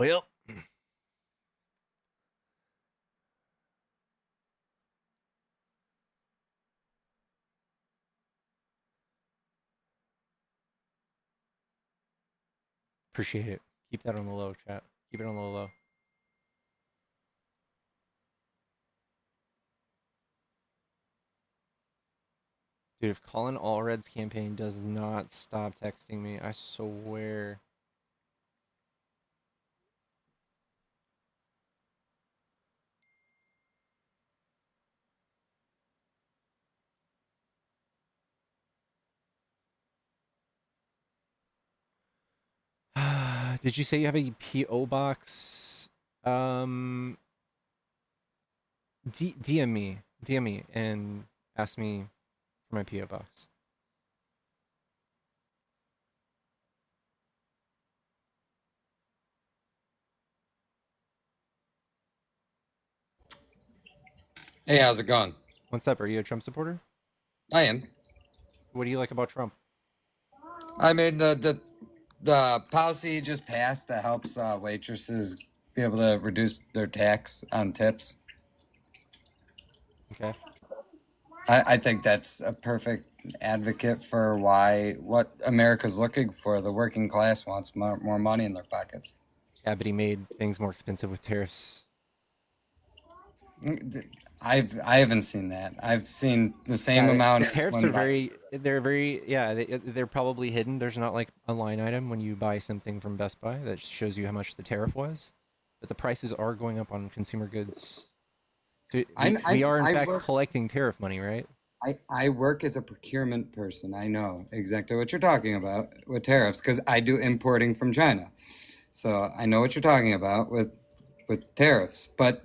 Well, appreciate it. Keep that on the low, chat. Keep it on the low. Dude, if Colin Allred's campaign does not stop texting me, I swear. Did you say you have a PO box? DM me, and ask me for my PO box. Hey, how's it going? What's up? Are you a Trump supporter? I am. What do you like about Trump? I mean, the policy he just passed that helps waitresses be able to reduce their tax on tips. Okay. I think that's a perfect advocate for what America's looking for. The working class wants more money in their pockets. Yeah, but he made things more expensive with tariffs. I haven't seen that. I've seen the same Yeah, amount. the tariffs are very, yeah, they're probably hidden. There's not like a line item when you buy something from Best Buy that shows you how much the tariff was, but the prices are going up on consumer goods. So we are in fact collecting tariff money, right? I work as a procurement person. I know exactly what you're talking about with tariffs because I do importing from China. So I know what you're talking about with tariffs. But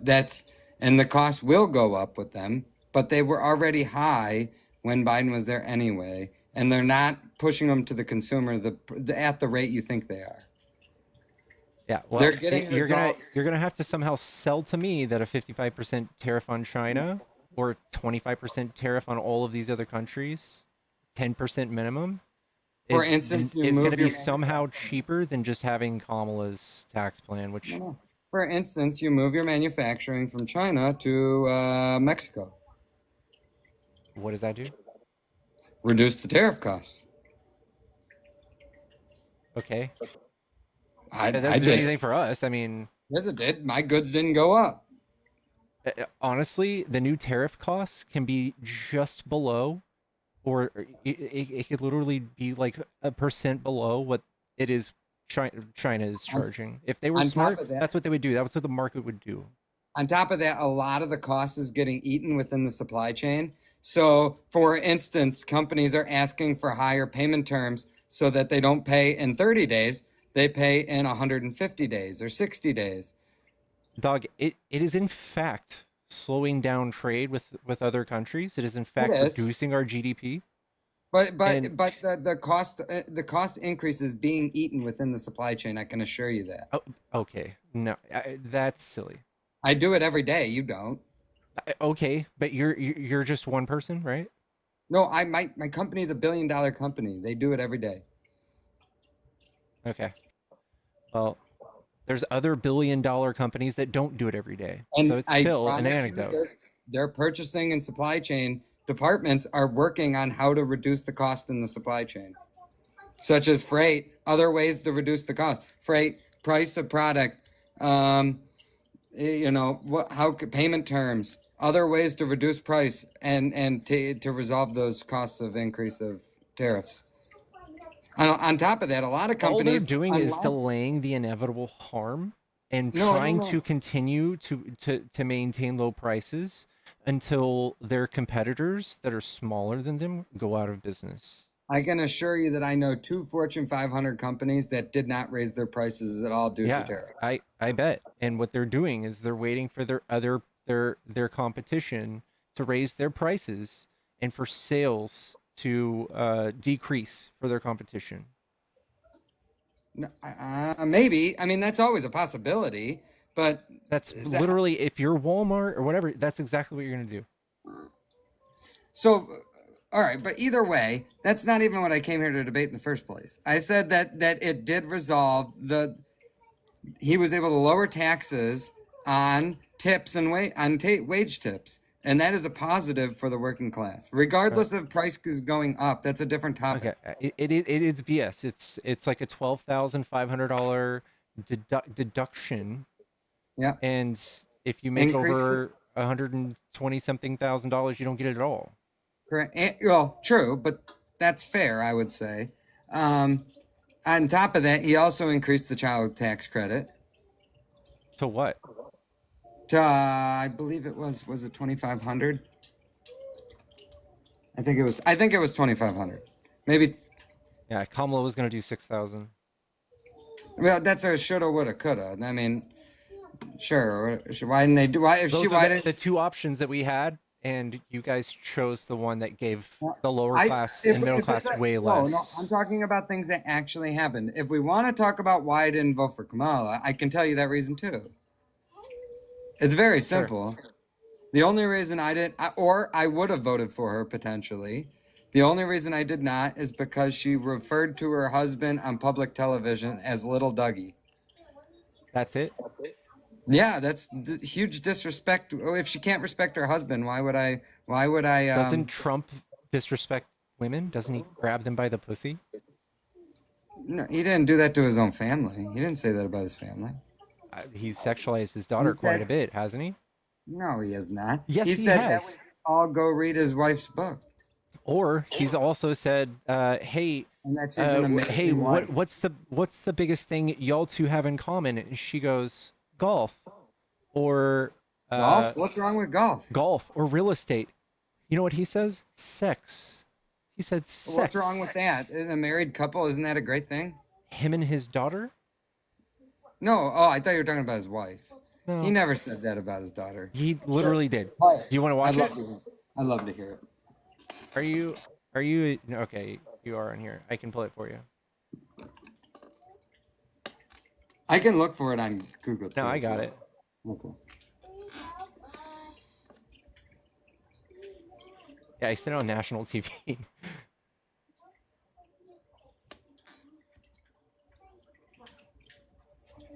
and the cost will go up with them, but they were already high when Biden was there anyway, and they're not pushing them to the consumer at the rate you think they are. Yeah, well, They're getting you're gonna have to somehow sell to me that a 55% tariff on China or 25% tariff on all of these other countries, 10% minimum, For instance, is going to be somehow cheaper than just having Kamala's tax plan, which. No. For instance, you move your manufacturing from China to Mexico. What does that do? Reduce the tariff costs. Okay. I doesn't do did anything for us. I mean, yes, it did. My goods didn't go up. Honestly, the new tariff costs can be just below, or it could literally be like a percent below what it is China is charging. If they were smart, that's what they would do. That's what the market would do. On top of that, a lot of the cost is getting eaten within the supply chain. So, for instance, companies are asking for higher payment terms so that they don't pay in 30 days, they pay in 150 days or 60 days. Dog, it is in fact slowing down trade with other countries. It is in fact reducing our GDP. But the cost increase is being eaten within the supply chain. I can assure you that. Oh, okay, no, that's silly. I do it every day. You don't. Okay, but you're just one person, right? No, my company is $1 billion company. They do it every day. Okay. Well, there's other $1 billion companies that don't do it every day. And so it's still an anecdote. Their purchasing and supply chain departments are working on how to reduce the cost in the supply chain, such as freight, other ways to reduce the cost, freight, price of product, how payment terms, other ways to reduce price and to resolve those costs of increase of tariffs. On top of that, a lot of companies all they're doing is delaying the inevitable harm and trying to continue to maintain low prices until their competitors that are smaller than them go out of business. I can assure you that I know 2 Fortune 500 companies that did not raise their prices at all due to tariff. I bet. And what they're doing is they're waiting for their competition to raise their prices and for sales to decrease for their competition. Maybe. I mean, that's always a possibility, but that's literally, if you're Walmart or whatever, that's exactly what you're going to do. So, all right, but either way, that's not even what I came here to debate in the first place. I said that it did resolve he was able to lower taxes on tips and wage tips, and that is a positive for the working class, Uh, regardless of prices going up. That's a different okay, topic. it is BS. It's like a $12,500 deduction, Yeah, and if you make increase. over 120 something thousand dollars, you don't get it at all. Correct. Well, true, but that's fair, I would say. Um, on top of that, he also increased the child tax credit To what? to, I believe it was it 2,500? I think it was 2,500. Maybe. Yeah, Kamala was gonna do 6,000. Well, that's a shoulda, woulda, coulda. I mean, sure. Why didn't they do? Why if she? Those are Why the didn't? two options that we had, and you guys chose the one that gave the lower I class if and middle if it's class way no, less. I'm talking about things that actually happened. If we want to talk about why I didn't vote for Kamala, I can tell you that reason too. It's very Sure. simple. The only reason I didn't, or I would have voted for her potentially. The only reason I did not is because she referred to her husband on public television as Little Dougie. That's it. Yeah, that's huge disrespect. Oh, if she can't respect her husband, why would I? Why would I? Doesn't Trump disrespect women? Doesn't he grab them by the pussy? No, he didn't do that to his own family. He didn't say that about his family. He's sexualized his He daughter quite a said, bit, hasn't he? no, he has not. Yes, He he said that we has. all go read his wife's book, Or he's also said, "Hey, and that she's an hey, amazing wife. what's the biggest thing y'all two have in common?" And she goes, "Golf, or Golf? What's wrong with golf? golf, or real estate." You know what he says? Sex. He said What's wrong sex. with that? In a married couple, isn't that a great thing? Him and his daughter? No. Oh, I thought you were talking about his wife. He No, never said that about his daughter. he literally did. Play it. Do you want to I'd watch love it? to hear it. I'd love to hear it. Are you? Are you? No, okay, you are on here. I can play it for you. I can look for it on Google too. No, I if you got want. it. Okay. Yeah, I sent it on national TV.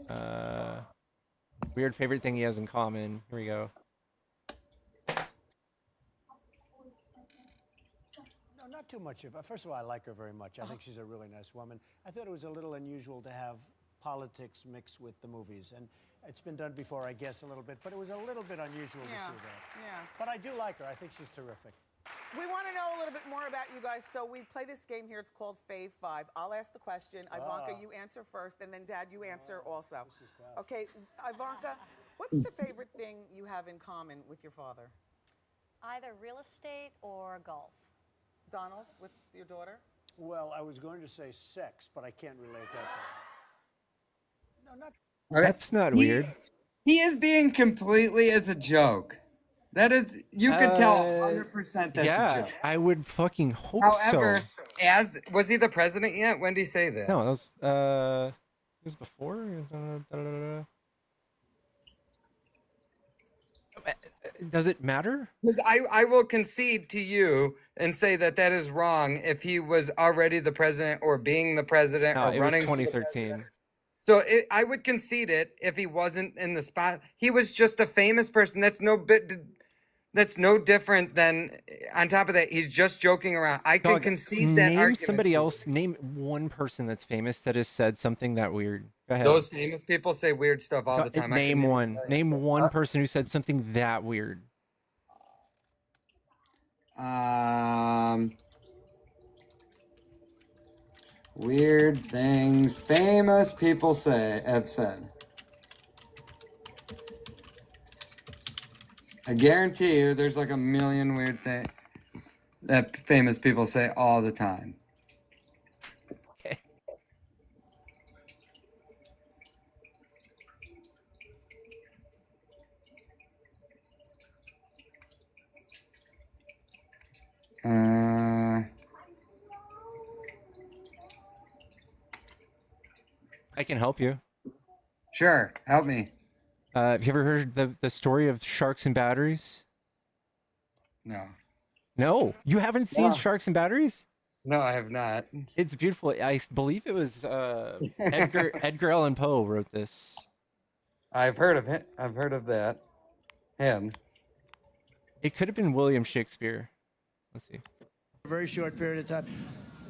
uh, weird favorite thing he has in common. Here we go. No, not too much of. First of all, I like her very much. I think she's a really nice woman. I thought it was a little unusual to have politics mixed with the movies, and it's been done before, I guess, a little bit. But it was a little bit unusual to see that. Yeah. But I do like her. I think she's terrific. We want to know a little bit more about you guys. So we play this game here. It's called Fave 5. I'll ask the question. Ivanka, you answer first, and then Dad, you answer also. This is tough. Okay, Ivanka, what's the favorite thing you have in common with your father? Either real estate or golf. Donald, with your daughter? Well, I was going to say sex, but I can't relate that. No, not. Okay. That's not weird. He is being completely as a joke. That is, you could tell 100% that's Yeah, a joke. I would fucking hope However, so. was he the president yet? When did he say that? No, that was before. Does it matter? 'Cause I will concede to you and say that that is wrong if he was already the president or being the president No, or it was running. 2013. So I would concede it if he wasn't in the spot. He was just a famous person. That's no different than. On top of that, he's just joking around. I can Dog, concede that name argument. somebody else. Name one person that's famous that has said something that weird. Go ahead. Those famous people say weird stuff all the time. Name one. Name one person who said something that weird. Weird things famous people have said. I guarantee you, there's like a million weird things that famous people say all the time. Okay. I can help you. Sure, help me. Have you ever heard the story of sharks and batteries? No. No, you haven't seen No. Sharks and Batteries? No, I have not. It's beautiful. I believe it was Edgar Allan Poe wrote this. I've heard of it. I've heard of that. Him. It could have been William Shakespeare. Let's see. A very short period of time.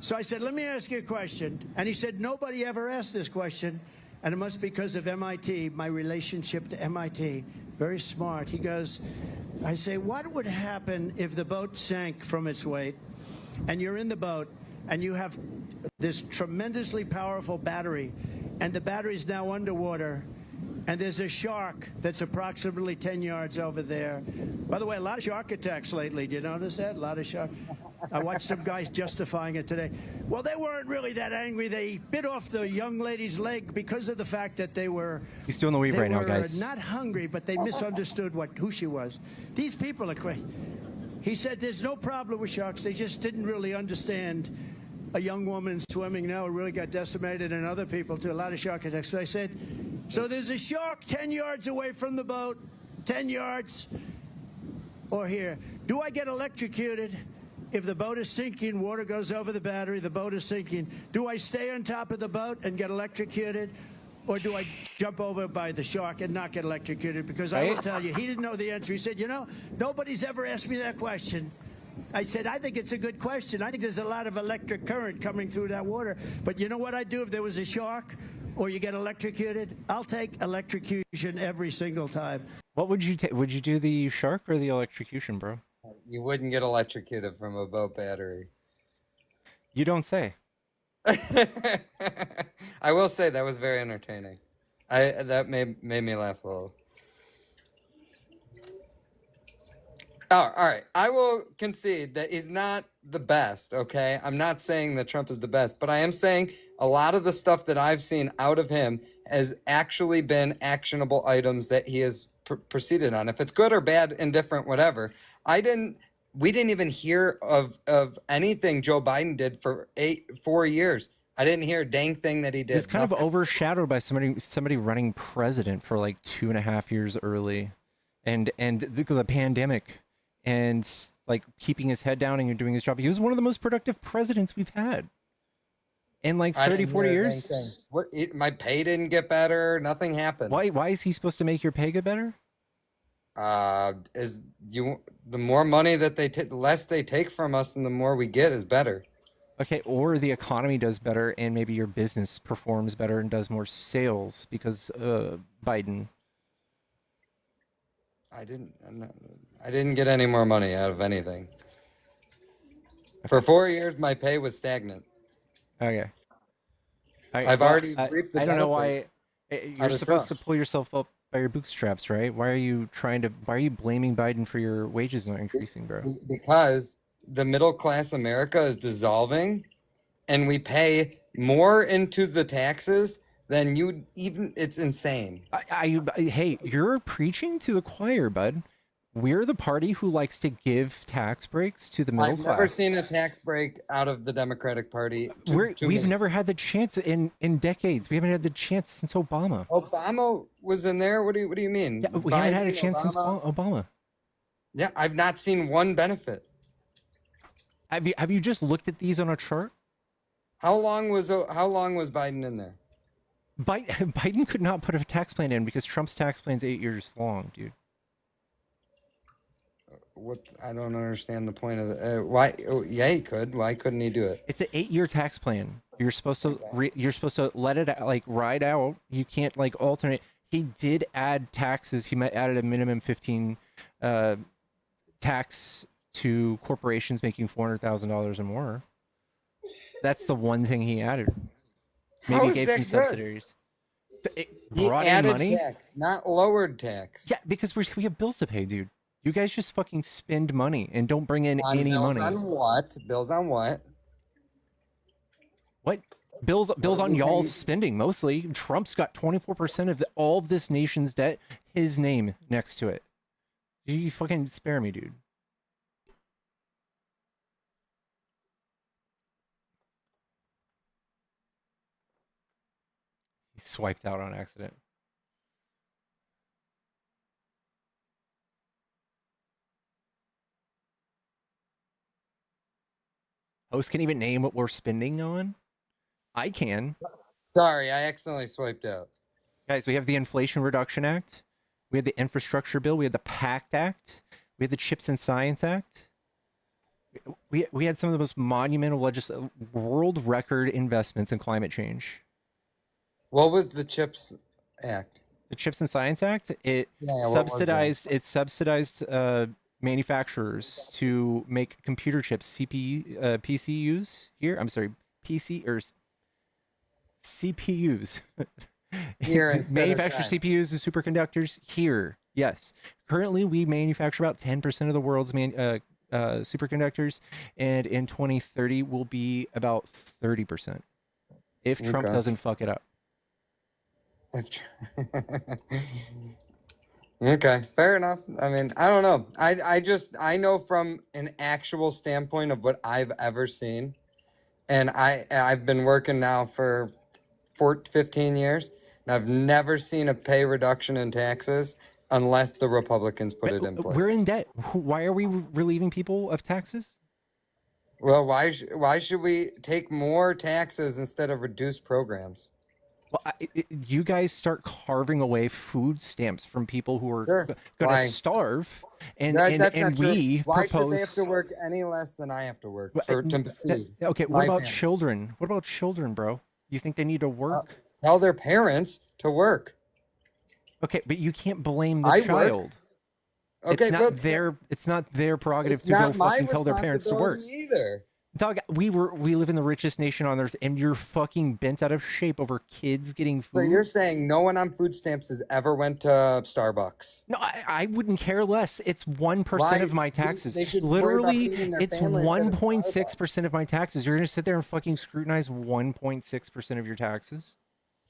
So I said, let me ask you a question. And he said, nobody ever asked this question. And it must be because of MIT, my relationship to MIT. Very smart. He goes, I say, what would happen if the boat sank from its weight and you're in the boat and you have this tremendously powerful battery and the battery's now underwater and there's a shark that's approximately 10 yards over there. By the way, a lot of shark attacks lately. Do you notice that? A lot of shark. I watched some guys justifying it today. Well, they weren't really that angry. They bit off the young lady's leg because of the fact that they were... He's doing the weave right now, They guys. were not hungry, but they misunderstood who she was. These people are crazy. He said there's no problem with sharks. They just didn't really understand a young woman swimming now really got decimated, and other people too. A lot of shark attacks. So I said, so there's a shark 10 yards away from the boat, 10 yards, or here. Do I get electrocuted if the boat is sinking, water goes over the battery, the boat is sinking? Do I stay on top of the boat and get electrocuted? Or do I jump over by the shark and not get electrocuted? Because I will tell you, he didn't know the answer. He said, you know, nobody's ever asked me that question. I said, I think it's a good question. I think there's a lot of electric current coming through that water. But you know what I'd do if there was a shark or you get electrocuted? I'll take electrocution every single time. What would you take? Would you do the shark or the electrocution, bro? You wouldn't get electrocuted from a boat battery. You don't say. I will say that was very entertaining. That made me laugh a little. Oh, all right. I will concede that he's not the best, okay? I'm not saying that Trump is the best, but I am saying a lot of the stuff that I've seen out of him has actually been actionable items that he has proceeded on. If it's good or bad, indifferent, whatever. We didn't even hear of anything Joe Biden did for 4 years. I didn't hear a dang thing that he did. He's kind of overshadowed by somebody running president for like 2.5 years early, and the pandemic, and like keeping his head down and doing his job. He was one of the most productive presidents we've had in like 30, 40 years. My pay didn't get better. Nothing happened. Why is he supposed to make your pay get better? The more money that the less they take from us and the more we get is better. Okay, or the economy does better and maybe your business performs better and does more sales because Biden. I didn't get any more money out of anything. For 4 years, my pay was stagnant. Okay. I've already reaped the I don't know why benefits you're out of supposed to Trump. pull yourself up by your bootstraps, right? Why are you blaming Biden for your wages not increasing, bro? Because the middle class America is dissolving, and we pay more into the taxes than it's insane. Hey, you're preaching to the choir, bud. We're the party who likes to give tax breaks to the middle class. I've never seen a tax break out of the Democratic Party. We've never had the chance in decades. We haven't had the chance since Obama. Obama was in there. What do you mean? Yeah, we haven't had a chance since Obama. Yeah, I've not seen one benefit. Have you just looked at these on a chart? How long was Biden in there? Biden could not put a tax plan in because Trump's tax plan's 8 years long, dude. What? I don't understand the point of the why. Oh, yeah, he could. Why couldn't he do it? It's an 8-year tax plan. You're supposed to let it like ride out. You can't like alternate. He did add taxes. He added a minimum 15 tax to corporations making $400,000 or more. That's the one thing he added. Maybe he gave some subsidies. He Brought in added money, tax, not lowered tax. yeah, because we have bills to pay, dude. You guys just fucking spend money and don't bring in any bills money. On what? Bills on what? What? Bills on y'all's spending mostly. Trump's got 24% of all of this nation's debt, his name next to it. You fucking spare me, dude. He swiped out on accident. Host can even name what we're spending on. I can. Sorry, I accidentally swiped out. Guys, we have the Inflation Reduction Act. We had the Infrastructure Bill. We had the PACT Act. We had the Chips and Science Act. We had some of the most monumental world record investments in climate change. What was the CHIPS Act? The Chips and Science Act, it Yeah, what was that? subsidized manufacturers to make computer chips, PCUs here. I'm sorry, PC or CPUs. Here instead of Manufacture China. CPUs and superconductors here. Yes. Currently, we manufacture about 10% of the world's superconductors, and in 2030 will be about 30% if Trump Okay. doesn't fuck it up. Okay, fair enough. I mean, I don't know. I know from an actual standpoint of what I've ever seen, and I've been working now for 15 years, and I've never seen a pay reduction in taxes unless the Republicans put it in place. We're in debt. Why are we relieving people of taxes? Well, why should we take more taxes instead of reduce programs? Well, you guys start carving away food stamps from people who are Sure. going Why? to starve, and That's not true. we Why propose. should they have to work any less than I have to work to feed? Okay, my what about family? children? What about children, bro? You think they need to work? Tell their parents to work. Okay, but you can't blame the I work. child. Okay, it's not their. It's not their prerogative it's to go not my fucking tell their parents to work. responsibility either. Dog, we live in the richest nation on earth, and you're fucking bent out of shape over kids getting food. So you're saying no one on food stamps has ever went to Starbucks? No, I wouldn't care less. It's 1% of my taxes. They should worry about Literally, feeding their it's family instead of 1.6% of my taxes. You're gonna sit there and fucking scrutinize 1.6% of your taxes?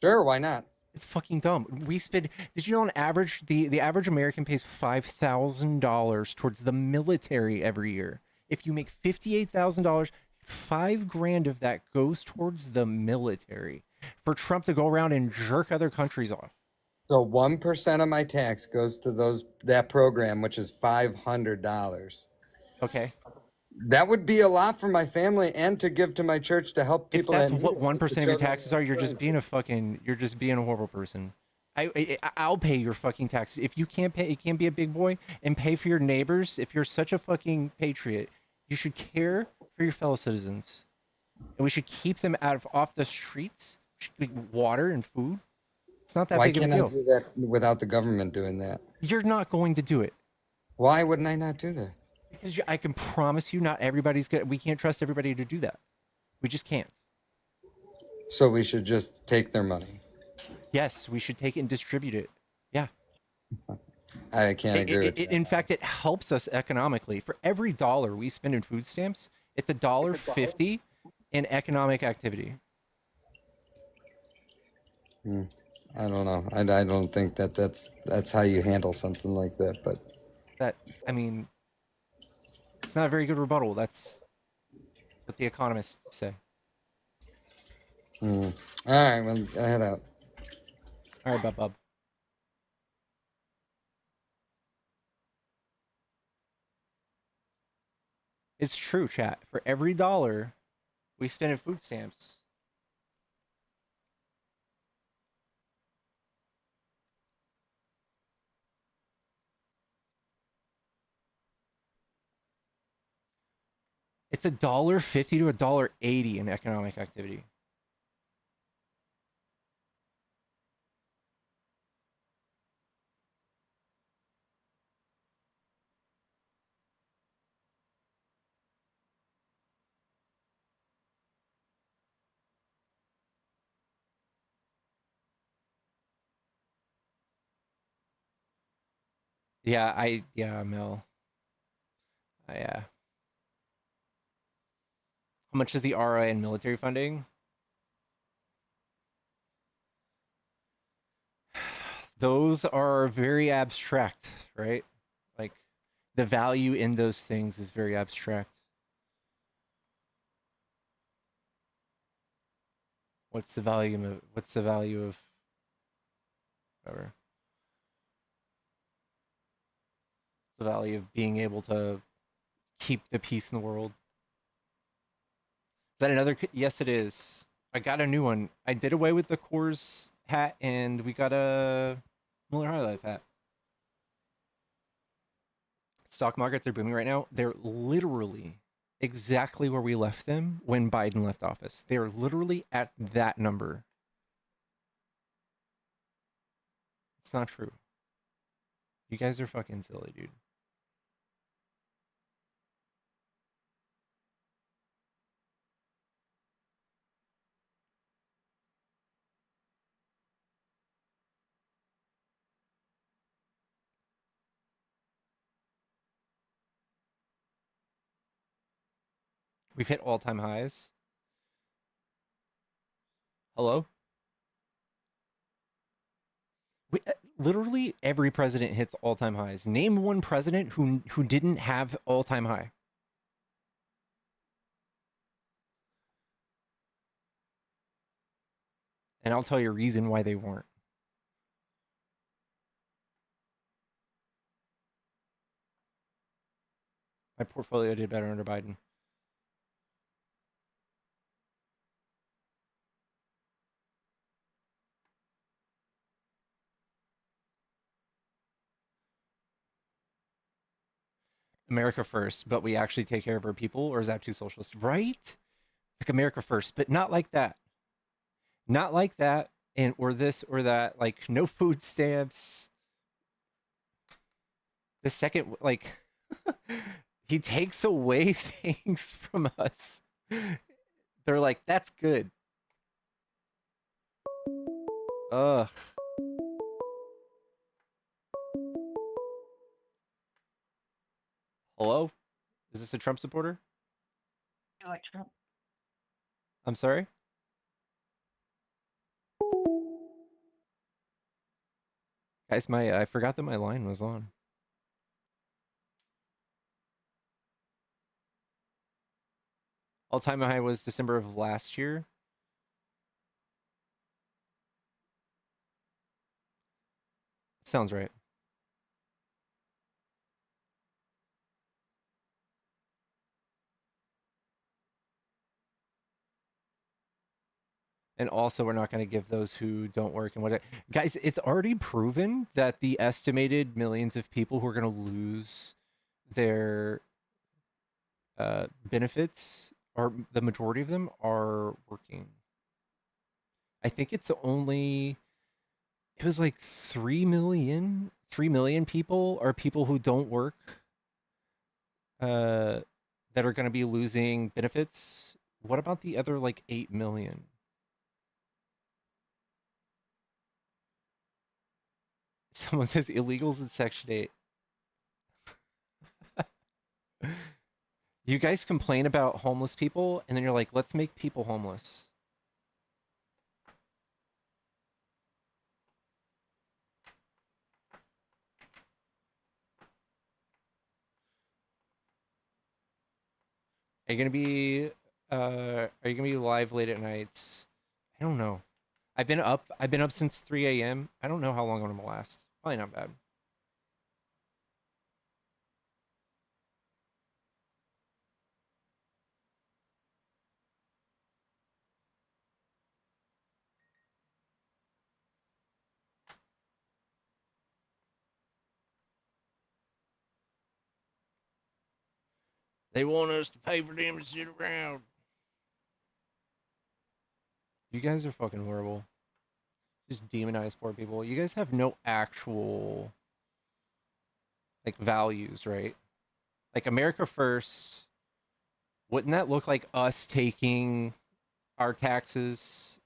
Sure, why not? It's fucking dumb. We spend. Did you know on average the average American pays $5,000 towards the military every year? If you make $58,000, $5,000 of that goes towards the military. For Trump to go around and jerk other countries off. So 1% of my tax goes to that program, which is $500. Okay. That would be a lot for my family and to give to my church to help If people. that's that what need it, 1% of your children taxes are, you're just being a horrible person. I'll pay your fucking taxes. If you can't pay, you can't be a big boy and pay for your neighbors. If you're such a fucking patriot, you should care for your fellow citizens, and we should keep them off the streets. We should give water and food. It's not that Why big of a can't I deal. do that without the government doing that? You're not going to do it. Why wouldn't I not do that? Because I can promise you, not everybody's gonna. We can't trust everybody to do that. We just can't. So we should just take their money. Yes, we should take it and distribute it. Yeah. I can't agree with that. In fact, it helps us economically. For every dollar we spend in food stamps, it's $1.50 in economic activity. I don't know. I don't think that's how you handle something like that. But I mean, it's not a very good rebuttal. That's what the economists say. all right, well, I head out. All right, bub. It's true, chat. For every dollar we spend in food stamps, it's $1.50 to $1.80 in economic activity. Yeah, Mel. Yeah. How much is the ROI in military funding? Those are very abstract, right? Like the value in those things is very abstract. What's the value of whatever? The value of being able to keep the peace in the world. that another? Yes, it is. I got a new one. I did away with the Coors hat, and we got a Miller High Life hat. Stock markets are booming right now. They're literally exactly where we left them when Biden left office. They're literally at that number. It's not true. You guys are fucking silly, dude. We've hit all-time highs. Hello? Literally every president hits all-time highs. Name one president who didn't have all-time high. And I'll tell you a reason why they weren't. My portfolio did better under Biden. America first, but we actually take care of our people, or is that too socialist? Right? Like America first, but not like that. Not like that, and or this or that. Like no food stamps. The second, like, he takes away things from us. They're like, that's good. Ugh. Hello? Is this a Trump supporter? I like Trump. I'm sorry? Guys, I forgot that my line was on. All-time high was December of last year. Sounds right. And also, we're not going to give those who don't work and whatever. Guys, it's already proven that the estimated millions of people who are going to lose their benefits, or the majority of them, are working. I think it's only, it was like 3 million people are people who don't work that are going to be losing benefits. What about the other like 8 million? Someone says illegals in Section 8. You guys complain about homeless people, and then you're like, let's make people homeless. Are you gonna be live late at nights? I don't know. I've been up since 3 a.m. I don't know how long I'm gonna last. Probably not bad. They want us to pay for them to sit around. You guys are fucking horrible. Just demonize poor people. You guys have no actual like values, right? Like America first. Wouldn't that look like us taking our taxes?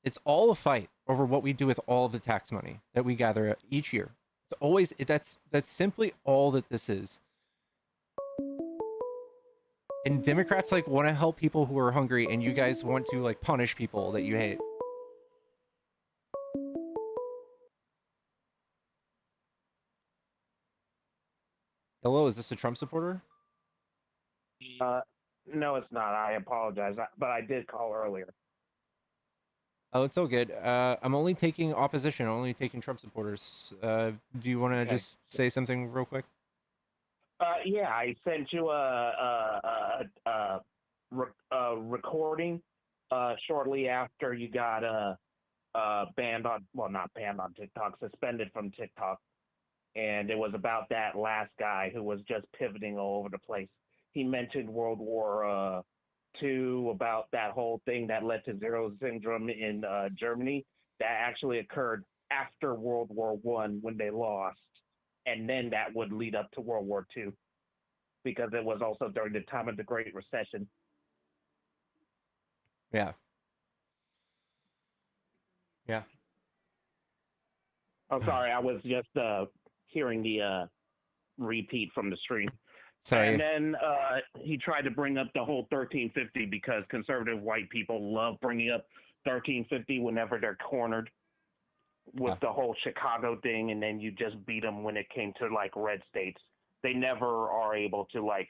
It's all a fight over what we do with all of the tax money that we gather each year. It's always that's simply all that this is. And Democrats like want to help people who are hungry, and you guys want to like punish people that you hate. Hello, is this a Trump supporter? No, it's not. I apologize, but I did call earlier. Oh, it's all good. I'm only taking opposition. I'm only taking Trump supporters. Do you want to Okay. just say something real quick? Yeah, I sent you recording shortly after you got banned on, well, not banned on TikTok, suspended from TikTok. And it was about that last guy who was just pivoting all over the place. He mentioned World War II, about that whole thing that led to Zero Syndrome in Germany. That actually occurred after World War I when they lost. And then that would lead up to World War II because it was also during the time of the Great Recession. Yeah. Yeah. Oh, sorry, I was just hearing the repeat from the stream. Sorry. And then he tried to bring up the whole 1350 because conservative white people love bringing up 1350 whenever they're cornered with the whole Chicago thing, and then you just beat them when it came to like red states. They never are able to like,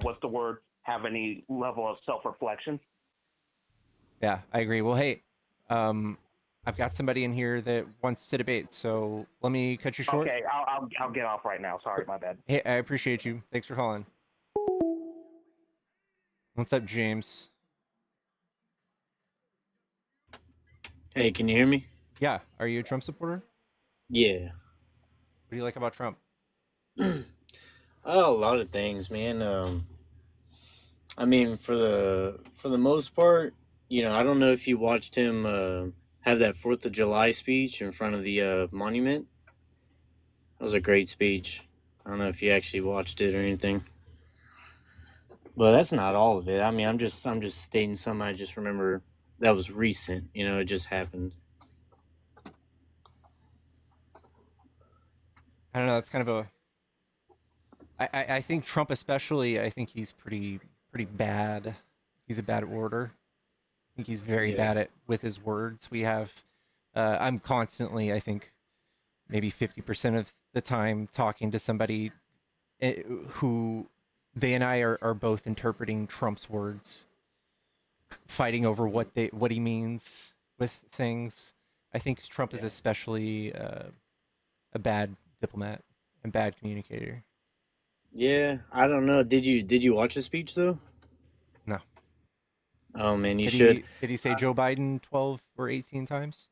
what's the word? Have any level of self-reflection. Yeah, I agree. Well, hey, I've got somebody in here that wants to debate, so let me cut you short. Okay, I'll get off right now. Sorry, my bad. Hey, I appreciate you. Thanks for calling. What's up, James? Hey, can you hear me? Yeah, are you a Trump supporter? Yeah. What do you like about Trump? Oh, a lot of things, man. I mean, for the most part, I don't know if you watched him have that 4th of July speech in front of the monument. That was a great speech. I don't know if you actually watched it or anything. But that's not all of it. I mean, I'm just stating something I just remember that was recent. It just happened. I don't know. That's kind of a. I think Trump, especially, I think he's pretty bad. He's a bad orator. I think he's very Yeah. bad at with his words. We have. I'm constantly, I think, maybe 50% of the time talking to somebody who they and I are both interpreting Trump's words, fighting over what he means with things. I think Trump is especially a bad diplomat and bad communicator. Yeah, I don't know. Did you watch the speech though? No. Oh man, you should. Did he say Joe Biden 12 or 18 times?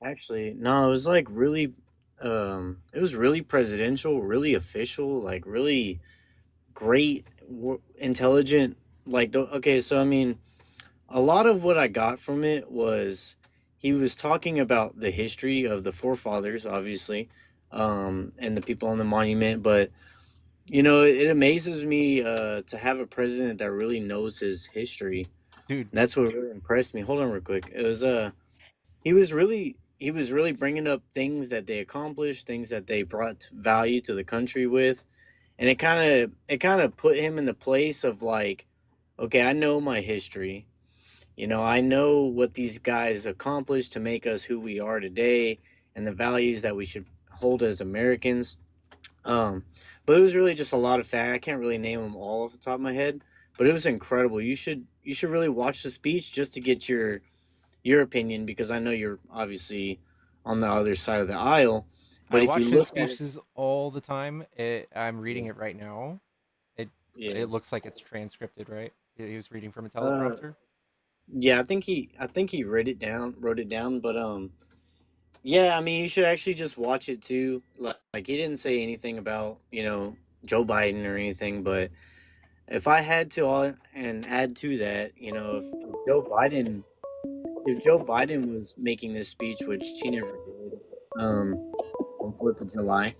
Actually, no, it was like really, it was really presidential, really official, like really great, intelligent. Like, okay, so I mean, a lot of what I got from it was he was talking about the history of the forefathers, obviously, and the people on the monument. But it amazes me to have a president that really knows his history. Dude, And that's what really impressed me. Hold on, real quick. It was he was really bringing up things that they accomplished, things that they brought value to the country with, and it kind of put him in the place of like, okay, I know my history. I know what these guys accomplished to make us who we are today, and the values that we should hold as Americans. Um, but it was really just a lot of fact. I can't really name them all off the top of my head, but it was incredible. You should really watch the speech just to get your opinion, because I know you're obviously on the other side of the aisle. I But if you watch his look at it, speeches all the time. I'm reading it right now. It yeah, it looks like it's transcripted, right? He was reading from a uh, teleprompter. yeah, I think he wrote it down, but yeah, I mean, you should actually just watch it too. Like he didn't say anything about Joe Biden or anything, but if I had to and add to that, if Joe Biden was making this speech, which he never did, on 4th of July.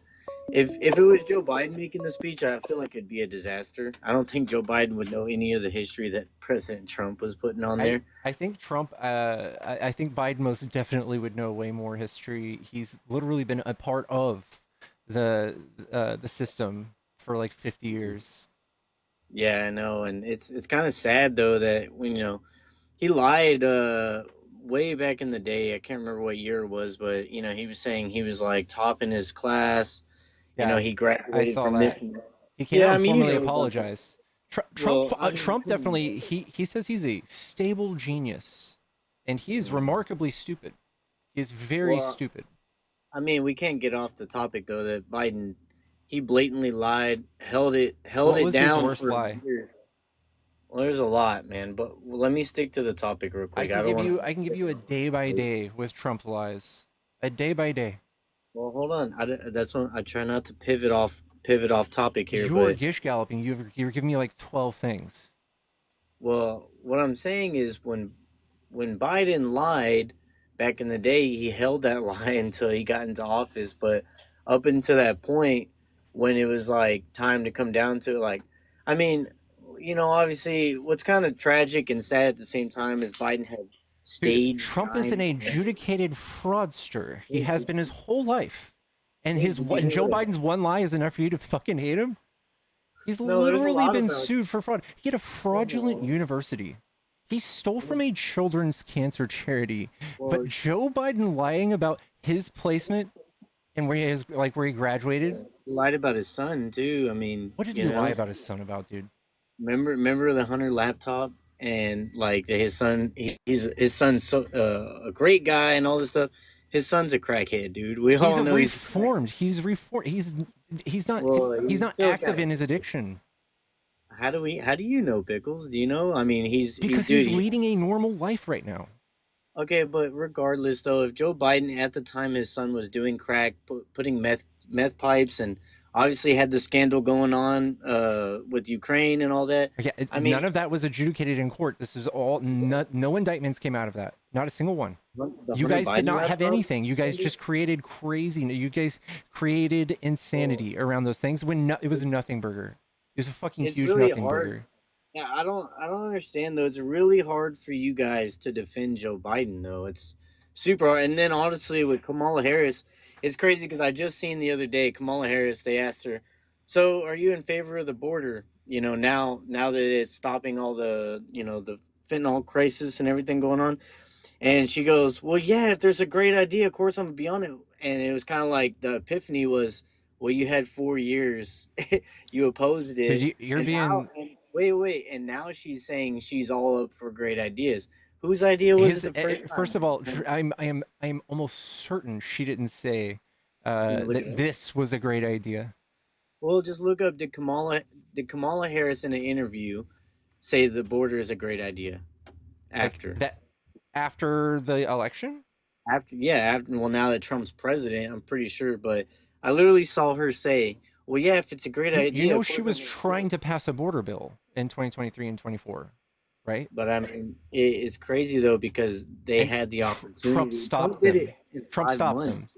If it was Joe Biden making the speech, I feel like it'd be a disaster. I don't think Joe Biden would know any of the history that President Trump was putting on there. I think Trump. I think Biden most definitely would know way more history. He's literally been a part of the system for like 50 years. Yeah, I know, and it's kind of sad though that when he lied way back in the day. I can't remember what year it was, but he was saying he was like top in his class. Yeah, He I graduated saw from this. that. He came Yeah, out I and mean, formally about that. apologized. Well, I mean, Trump come on, definitely man. he says he's a stable genius, and he is Mm. remarkably stupid. He is very Well, stupid. I mean, we can't get off the topic though that Biden, he blatantly lied, held it What held it was his down worst for lie? years. Well, there's a lot, man. But let me stick to the topic real quick. I don't want. I can give you a day by day with Trump lies. A day by day. Well, hold on. That's what I try not to pivot off topic here, You're but gish galloping. You're giving me like 12 things. well, what I'm saying is when Biden lied back in the day, he held that lie until he got into office. But up until that point, when it was like time to come down to it, like, I mean, obviously, what's kind of tragic and sad at the same time is Biden had Dude, staged Trump is an 9. adjudicated fraudster. He has been his whole life. And Wait, did you and hear Joe what? Biden's one lie is enough for you to fucking hate him? He's No, there's a literally lot been about. sued for fraud. He had a fraudulent No. university. He stole from a children's cancer charity. Well, But Joe Biden lying about his placement and where he graduated. he lied about his son too. I mean, What did he lie about his son about, dude? remember the Hunter laptop and like his son. His son's so a great guy and all this stuff. His son's a crackhead, dude. We all know he's a reformed. He's reformed. He's not Well, he's he's not still active got. in his addiction How do you know Pickles? Do you know? I mean, because dude, he's leading a normal life right now. okay, but regardless though, if Joe Biden at the time his son was doing crack, putting meth pipes, and obviously had the scandal going on with Ukraine and all that. Okay, I mean, none of that was adjudicated in court. This is all no indictments came out of that. Not a single one. the You Hunter guys did Biden not have laptop. anything. You guys just created crazy. You guys created insanity around those things when it was a nothing burger. It was a fucking It's huge really nothing hard. burger. Yeah, I don't understand though. It's really hard for you guys to defend Joe Biden though. It's super hard. And then honestly with Kamala Harris, it's crazy because I just seen the other day Kamala Harris, they asked her, "So, are you in favor of the border? Now that it's stopping all the fentanyl crisis and everything going on?" And she goes, "Well, yeah, if there's a great idea, of course I'm gonna be on it." And it was kind of like the epiphany was, well, you had 4 years, you opposed Dude, it, you're and now, being and wait, and now she's saying she's all up for great ideas. Whose idea was it the first first of all, time? I'm almost certain she didn't say Can you look it that up? this was a great idea. Well, just look up did Kamala Harris in an interview say the border is a great idea Like after? that after the election? Well, now that Trump's president, I'm pretty sure, but I literally saw her say, "Well, yeah, if it's a great You idea, know of she course was I'm gonna do trying it." to pass a border bill in 2023 and 24, right? But I mean, it's crazy though because they And had the Trump opportunity. stopped Trump did them. it in Trump five stopped them. months.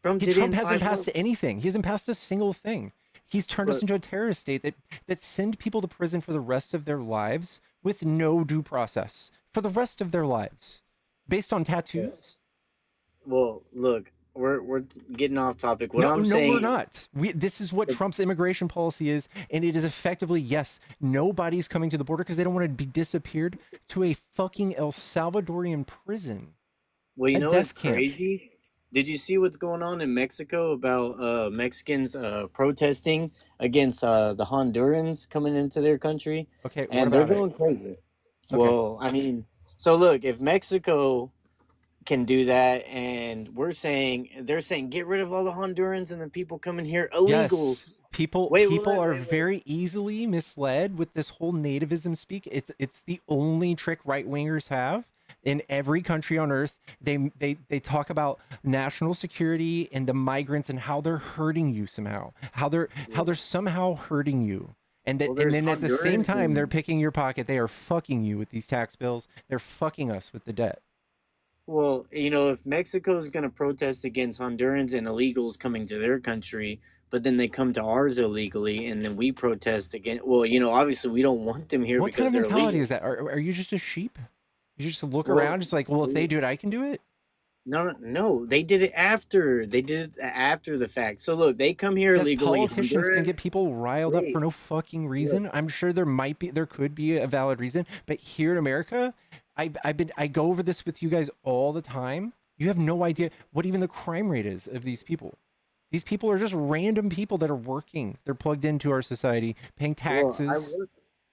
Trump did it Trump in hasn't 5 passed months. anything. He hasn't passed a single thing. He's turned us But into a terrorist state that send people to prison for the rest of their lives with no due process for the rest of their lives, based on tattoos. well, look, we're getting off topic. What No, I'm no, saying we're is, not. This is what Trump's immigration policy is, and it is effectively yes. Nobody's coming to the border because they don't want to be disappeared to a fucking El Salvadorian prison, well, you a know what's death camp. crazy? Did you see what's going on in Mexico about Mexicans protesting against the Hondurans coming into their country? Okay, what And they're about it? going crazy. Okay. Well, I mean, so look, if Mexico can do that, and they're saying get rid of all the Hondurans and the people coming here illegals. Yes, people Wait, people are wait. very easily misled with this whole nativism speak. It's the only trick right wingers have in every country on earth. They talk about national security and the migrants and how they're hurting you somehow, how they're somehow hurting you. And Well, and there's then at the same Hondurans time they're and picking your pocket. They are fucking you with these tax bills. They're fucking us with the debt. well, if Mexico's going to protest against Hondurans and illegals coming to their country, but then they come to ours illegally, and then we protest against. Well, obviously we don't want them here What kind because of they're mentality illegal. is that? Are you just a sheep? You just look Well, around, just like, well, if they do it, I can do it. no, they did it after. They did it after the fact. So look, they come here Yes, illegally. politicians can Honduran, get people riled up for wait, no fucking look, reason. I'm sure there could be a valid reason, but here in America, I go over this with you guys all the time. You have no idea what even the crime rate is of these people. These people are just random people that are working. They're plugged into our society, paying well, taxes,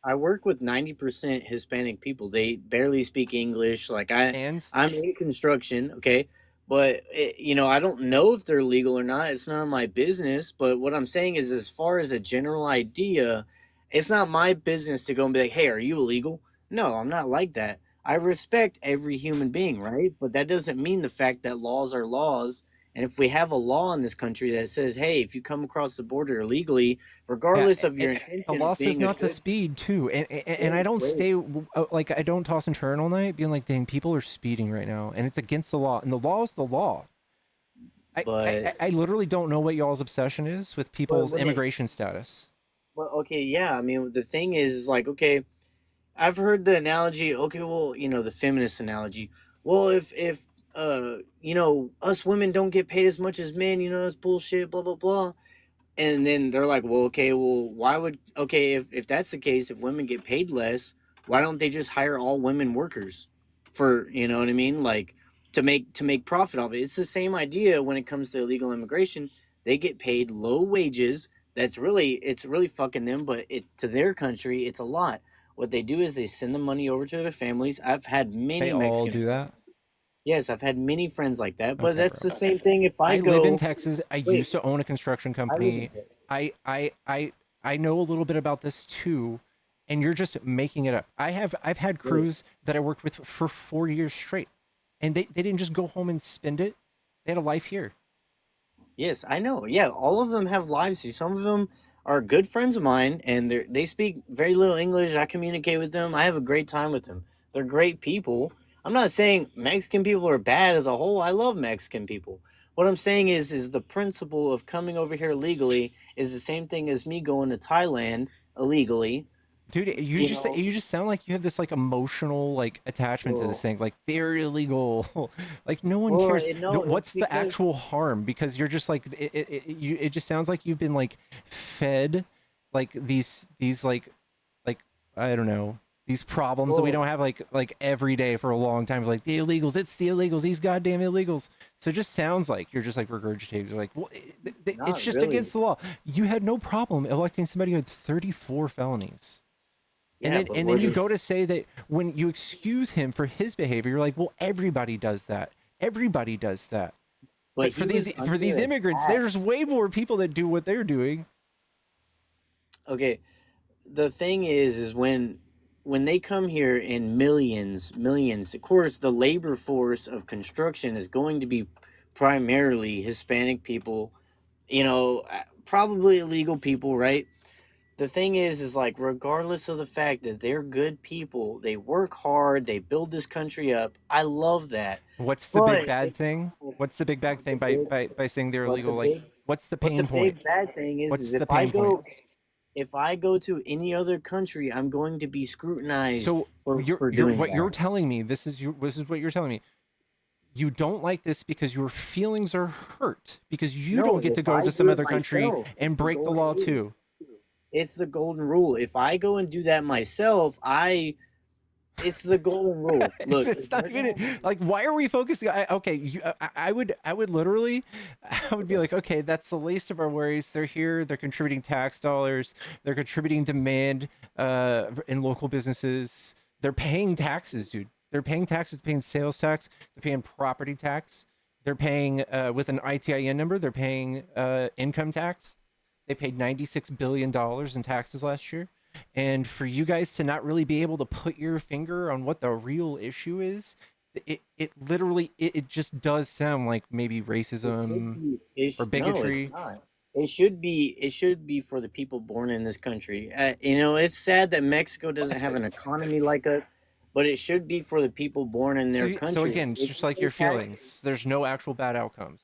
I work with 90% Hispanic people. They barely speak English. Like and I'm in construction, okay? But I don't know if they're legal or not. It's none of my business. But what I'm saying is, as far as a general idea, It's not my business to go and be like, hey, are you illegal? No, I'm not like that. I respect every human being, right? But that doesn't mean the fact that laws are laws. And if we have a law in this country that says, hey, if you come across the border illegally, Yeah, regardless of your the intention law of says being a not to good, speed too, and I wait, don't wait, stay like I don't toss and turn all night, being like, dang, people are speeding right now, and it's against the law, and the law is the law. but I literally don't know what y'all's obsession is with people's when it, immigration status. well, okay, yeah, I mean, the thing is like, okay, I've heard the analogy. Okay, well, the feminist analogy. Well, if us women don't get paid as much as men, that's bullshit. Blah blah blah. And then they're like, well, okay, well, why would okay if that's the case, if women get paid less, why don't they just hire all women workers for what I mean, like to make profit off it? It's the same idea when it comes to illegal immigration. They get paid low wages. It's really fucking them, but it to their country it's a lot. What they do is they send the money over to their families. I've had They many all Mexican do friends. that. Yes, I've had many friends like that. But Okay, that's bro. the same thing if I I live in go. Texas. I Wait, used to own a construction I live in company. Texas. I know a little bit about this too, and you're just making it up. I've had Wait. crews that I worked with for 4 years straight, and they didn't just go home and spend it. They had a life here. Yes, I know. Yeah, all of them have lives here. Some of them are good friends of mine, and they speak very little English. I communicate with them. I have a great time with them. They're great people. I'm not saying Mexican people are bad as a whole. I love Mexican people. What I'm saying is the principle of coming over here legally is the same thing as me going to Thailand illegally. Dude, You know, you just sound like you have this like emotional like attachment to this well, thing. Like they're illegal. Like no one well, cares. No, no, it's what's the because actual harm? Because you're just like it just sounds like you've been like fed like these like I don't know these problems that we well, don't have like every day for a long time. Like the illegals, it's the illegals, these goddamn illegals. So it just sounds like you're just like regurgitating. You're like, well, it's not just against really. the law. You had no problem electing somebody who had 34 felonies. Yeah, but And then what you go is to say that when you excuse him for his behavior, you're like, well, everybody does that. Everybody does that. but But he was for these under immigrants, attack. there's way more people that do what they're doing. Okay, the thing is when they come here in millions, of course the labor force of construction is going to be primarily Hispanic people, probably illegal people, right? The thing is like regardless of the fact that they're good people, they work hard, they build this country up. I love that. What's the big But bad if thing? What's the big bad the thing big by saying they're but the illegal? Like, big what's the but the pain point? big bad thing is What's the if I pain point? go to any other country, I'm going to be scrutinized So for you're doing what you're that. telling me. This is what you're telling me. You don't like this because your feelings are hurt because you No, don't get to if go I to some do it other country myself, it's and the break the golden law rule. too. It's the golden rule. If I go and do that myself, it's the golden rule. Look, It's if not they're even gonna like why are we focusing? Okay, I would literally, I would be okay, like, okay, that's the least of our worries. They're here. They're contributing tax dollars. They're contributing demand in local businesses. They're paying taxes, dude. They're paying taxes, paying sales tax. They're paying property tax. They're paying with an ITIN number. They're paying income tax. They paid $96 billion in taxes last year. And for you guys to not really be able to put your finger on what the real issue is, it literally it just does sound like maybe it should racism be or no, it's bigotry. not. It should be for the people born in this country. It's sad that Mexico doesn't have an economy like us, but it should be for the people born in their So country. again, it's If just you like pay your taxes, feelings. There's no actual bad outcomes.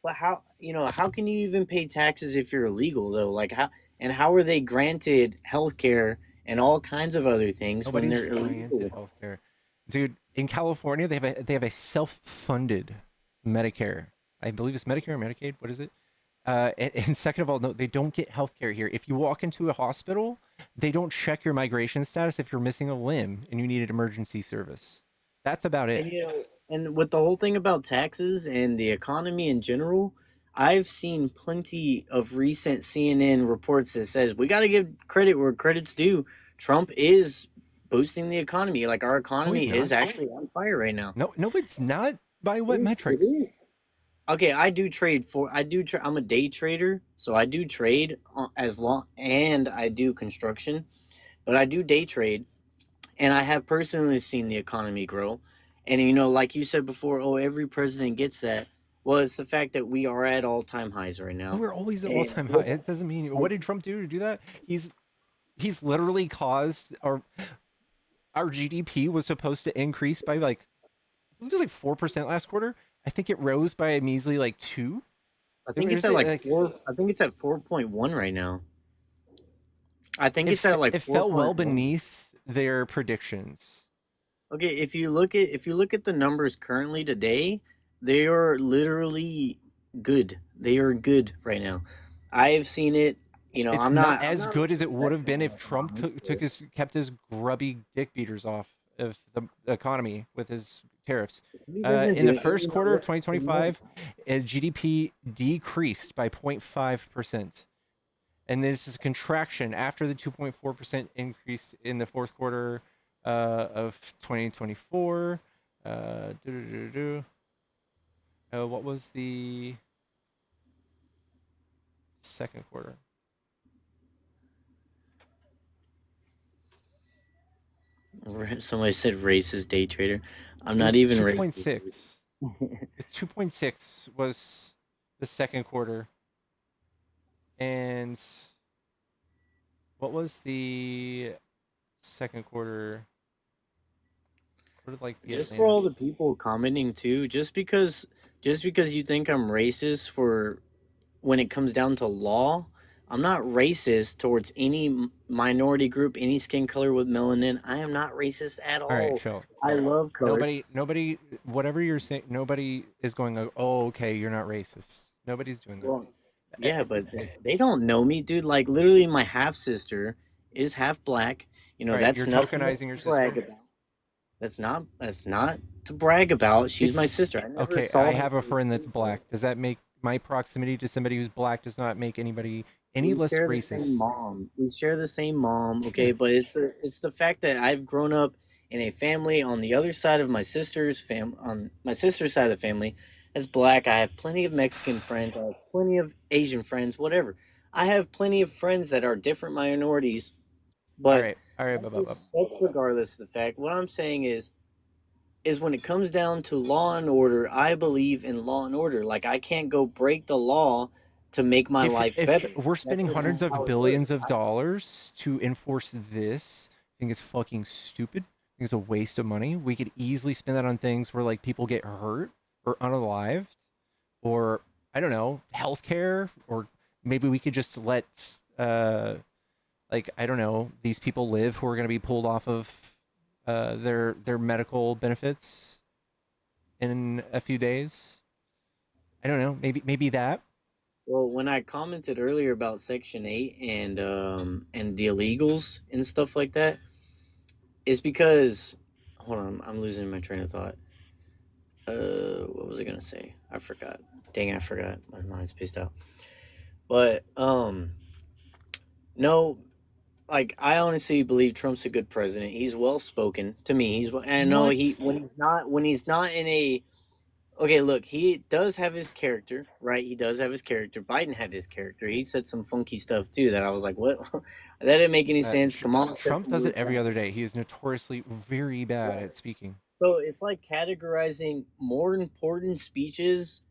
but how can you even pay taxes if you're illegal though? Like how are they granted health care and all kinds of other things when Nobody's they're granted illegal? healthcare, dude. In California, they have a self-funded Medicare. I believe it's Medicare or Medicaid. What is it? And second of all, no, they don't get healthcare here. If you walk into a hospital, they don't check your migration status if you're missing a limb and you need an emergency service. That's about it. And and with the whole thing about taxes and the economy in general, I've seen plenty of recent CNN reports that says we got to give credit where credit's due. Trump is boosting the economy. Like our No, he's economy is not. actually on fire right now. No, no, it's not. By what It metric? is. okay, I do trade for I do I'm a day trader, so I do trade as long, and I do construction, but I do day trade, and I have personally seen the economy grow. And like you said before, oh, every president gets that. Well, it's the fact that we are at all-time highs right now. We're always at And all-time high. It doesn't mean what did Trump do to do that? He's literally caused our GDP was supposed to increase by like it was like 4% last quarter. I think it rose by a measly like 2. I think it's at like 4. I think it's at 4.1 right now. I think it's at like it fell well 4.1. beneath their predictions. Okay, if you look at the numbers currently today, they are literally good. They are good right now. I have seen it. It's I'm not not as I'm good as it would have not been if Trump kept his grubby dick beaters off of the economy with his tariffs. In the first quarter of 2025, GDP decreased by 0.5%. And this is a contraction after the 2.4% increase in the fourth quarter of 2024. What was the second quarter? Somebody said racist day trader. I'm It not was even 2.6. It's 2.6 was the second quarter. And what was the second quarter? What did like the Just for all the people commenting too, just because you think I'm racist for when it comes down to law, I'm not racist towards any minority group, any skin color with melanin. I am not racist at all. All right, chill. I love color. Nobody, whatever you're saying, nobody is going like, oh, okay, you're not racist. Nobody's doing that. Well, yeah, but they don't know me, dude. Like literally, my half sister is half black. All right, That's you're nothing tokenizing your to brag sister. about. That's not to brag about. She's my sister. I never Okay, saw I her have a for friend that's black. Does that make my proximity to somebody who's black does not make anybody any We less share the racist? same mom. We share the same mom. Okay, but it's the fact that I've grown up in a family on the other side of my sister's on my sister's side of the family as black. I have plenty of Mexican friends. I have plenty of Asian friends. Whatever. I have plenty of friends that are different minorities. All But right, all right, that's regardless of the fact. What I'm saying is when it comes down to law and order, I believe in law and order. Like I can't go break the law to make my life better. If we're spending That's just hundreds not how of it billions works. of dollars to enforce this, I think it's fucking stupid. I think it's a waste of money. We could easily spend that on things where like people get hurt or unalived, or I don't know, healthcare, or maybe we could just let like I don't know, these people live who are going to be pulled off of their medical benefits in a few days. I don't know, maybe that. Well, when I commented earlier about Section 8 and the illegals and stuff like that, it's because hold on, I'm losing my train of thought. What was I gonna say? I forgot. Dang, I forgot. My mind's pissed out. But no, like I honestly believe Trump's a good president. He's well spoken to me. And I know What? when he's not in a okay, look, he does have his character, right? He does have his character. Biden had his character. He said some funky stuff too that I was like, what? That didn't make any sense. Kamala said Trump some does it weird every stuff. other day. He is notoriously very bad at speaking. So it's like categorizing more important speeches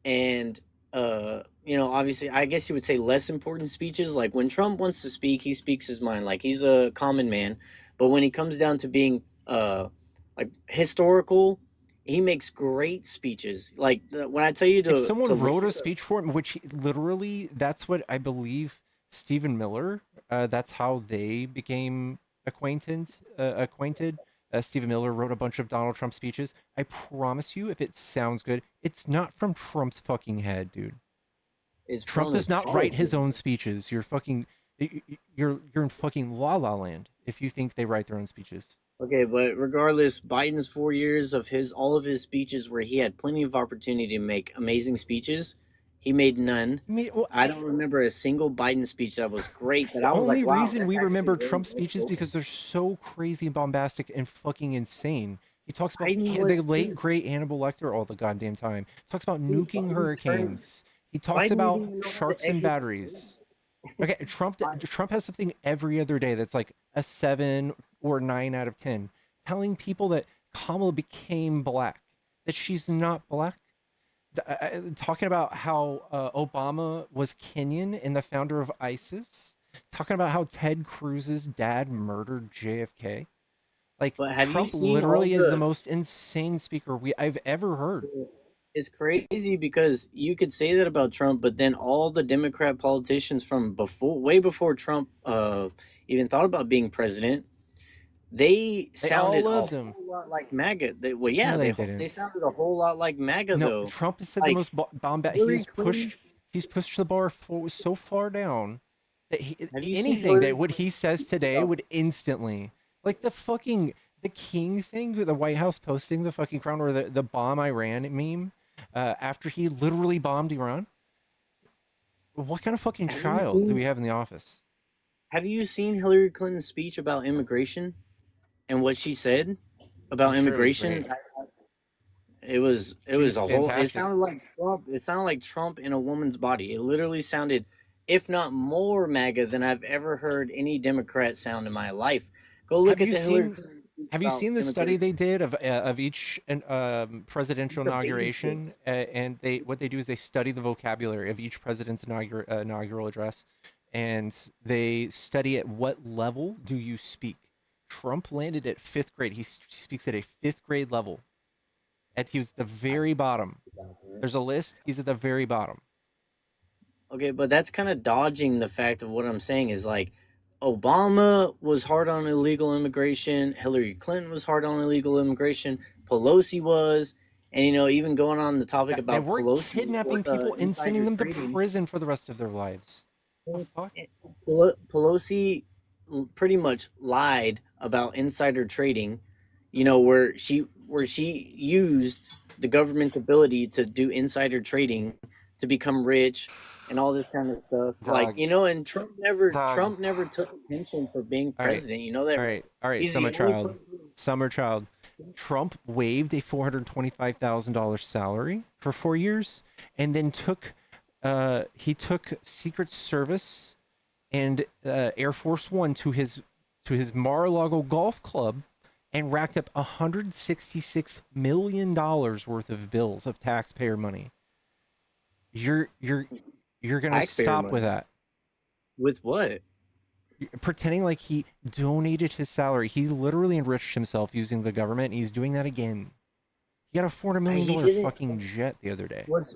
and obviously I guess you would say less important speeches. Like when Trump wants to speak, he speaks his mind. Like he's a common man. But when he comes down to being like historical, he makes great speeches. Like when I tell you If to someone wrote read a speech for him, which literally that's what I believe Stephen Miller, that's how they became acquainted. Stephen Miller wrote a bunch of Donald Trump speeches. I promise you, if it sounds good, it's not from Trump's fucking head, dude. it's Trump from does his not write his policy. own speeches. You're in fucking La La Land if you think they write their own speeches. Okay, but regardless, Biden's 4 years of all of his speeches where he had plenty of opportunity to make amazing speeches, he made none. I mean, well, I don't remember a single Biden speech that was great, but the I was only like, wow, reason that's we actually remember very Trump speeches useful. because they're so crazy and bombastic and fucking insane. He talks about Biden the was late too. great Hannibal Lecter all the goddamn time. Talks about Dude, nuking hurricanes. He talks Biden about didn't even know how to sharks and exit the state. batteries. Okay, Trump has something every other day that's like a 7 or 9 out of 10, telling people that Kamala became black, that she's not black. Talking about how Obama was Kenyan and the founder of ISIS. Talking about how Ted Cruz's dad murdered JFK. Like But have you Trump seen all literally is the the? most insane speaker I've ever heard. It's crazy because you could say that about Trump, but then all the Democrat politicians from before, way before Trump even thought about being president, they They all sounded a loved him. whole lot like MAGA. Well, yeah, No, they they didn't. sounded a whole lot like MAGA No, though. Trump has said the Like most bombast. Hillary Clinton. He's pushed the bar so far down that Have you seen anything Hillary that what Clinton he says speak today about? would instantly, like the King thing, the White House posting the fucking crown, or the bomb Iran meme after he literally bombed Iran. What kind of fucking Have you child do we seen? have in the office? Have you seen Hillary Clinton's speech about immigration and what she said I'm about sure it was immigration? great. It She was was a whole. It fantastic. sounded like Trump. It sounded like Trump in a woman's body. It literally sounded, if not more MAGA than I've ever heard any Democrat sound in my life. Go look Have at you the Hillary seen Clinton speech Have you about seen the study they immigration. did of each presidential The baby inauguration? chicks. And what they do is they study the vocabulary of each president's inaugural address, and they study at what level do you speak. Trump landed at fifth grade. He speaks at a fifth grade level. He was the very bottom. There's a list. He's at the very bottom. Okay, but that's kind of dodging the fact of what I'm saying is like Obama was hard on illegal immigration, Hillary Clinton was hard on illegal immigration, Pelosi was, and even going on the topic They about weren't Pelosi kidnapping with people and sending insider them to trading. prison for the rest of their lives. The It's, fuck? it, Pelosi pretty much lied about insider trading, where she used the government's ability to do insider trading to become rich and all this kind of stuff. Like, Dog. and Dog. Trump never took a pension for being All right. president. You know that, All right? right, all right, He's the summer only child, president. summer child. Trump waived a $425,000 salary for 4 years, and then he took Secret Service and Air Force One to his Mar-a-Lago golf club, and racked up $166 million worth of bills of taxpayer money. You're gonna Taxpayer stop money. with that. With what? Pretending like he donated his salary. He literally enriched himself using the government. And he's doing that again. He got a $400 He million didn't. fucking jet the other day. Was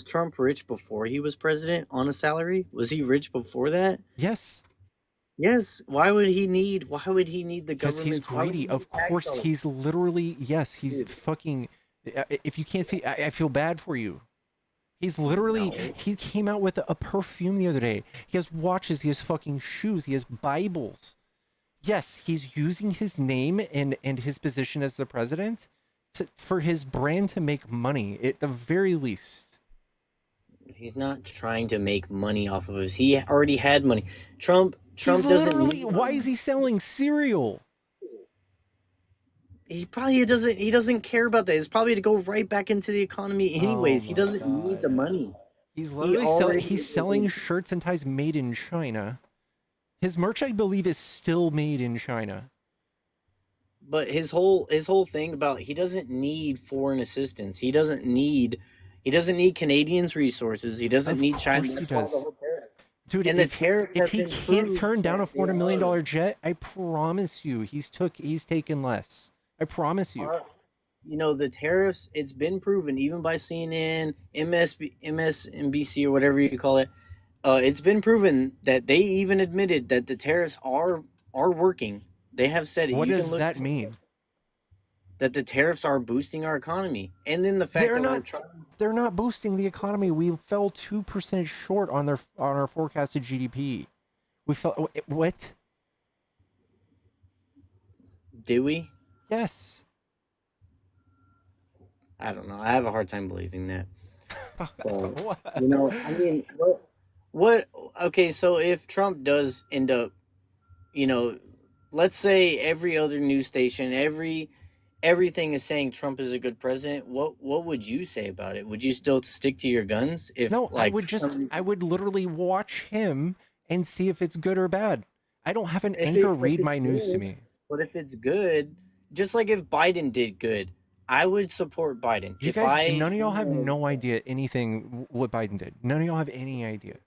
Trump rich before he was president on a salary? Was he rich before that? Yes, Yes. Why would he need? Why would he need the because he's government's? Why would he greedy. Of need tax course, dollars? he's literally, yes, he's Dude. fucking. If you can't see, I feel bad for you. He's literally, No. he came out with a perfume the other day. He has watches, he has fucking shoes, he has Bibles. Yes, he's using his name and his position as the president for his brand to make money, at the very least. He's not trying to make money off of us. He already had money. Trump He's doesn't literally, need why money. is he selling cereal? He probably doesn't. He doesn't care about that. It's probably to go right back into the economy anyways. Oh He my doesn't need the God. money. He's He literally already he's is selling living. shirts and ties made in China. His merch, I believe, is still made in China. But his whole thing about he doesn't need foreign assistance. He doesn't need Canadians' resources. He doesn't Of need China. course he That's why the does. whole tariff. Dude, And the if tariffs if have he been can't proved turn down a that they $400 million are. jet, I promise you, he's taken less. I promise you. The tariffs, it's been proven even by CNN, MSNBC, or whatever you call it. It's been proven that they even admitted that the tariffs are working. They have said it. What You can does look that mean? that the tariffs are boosting our economy, and then the fact They're that we're not. trying. They're not boosting the economy. We fell 2% short on our forecasted GDP. We fell. What? Do we? Yes. I don't know. I have a hard time believing that. So, What? I mean, what? Okay, so if Trump does end up, let's say every other news station, everything is saying Trump is a good president, what would you say about it? Would you still stick to your guns if No, like for some reason, I would literally watch him and see if it's good or bad. I don't have an anchor if read it's my news to good, me. but if it's good, just like if Biden did good, I would support Biden. You If guys, I none of y'all have know no idea anything what Biden did. None of y'all have any idea.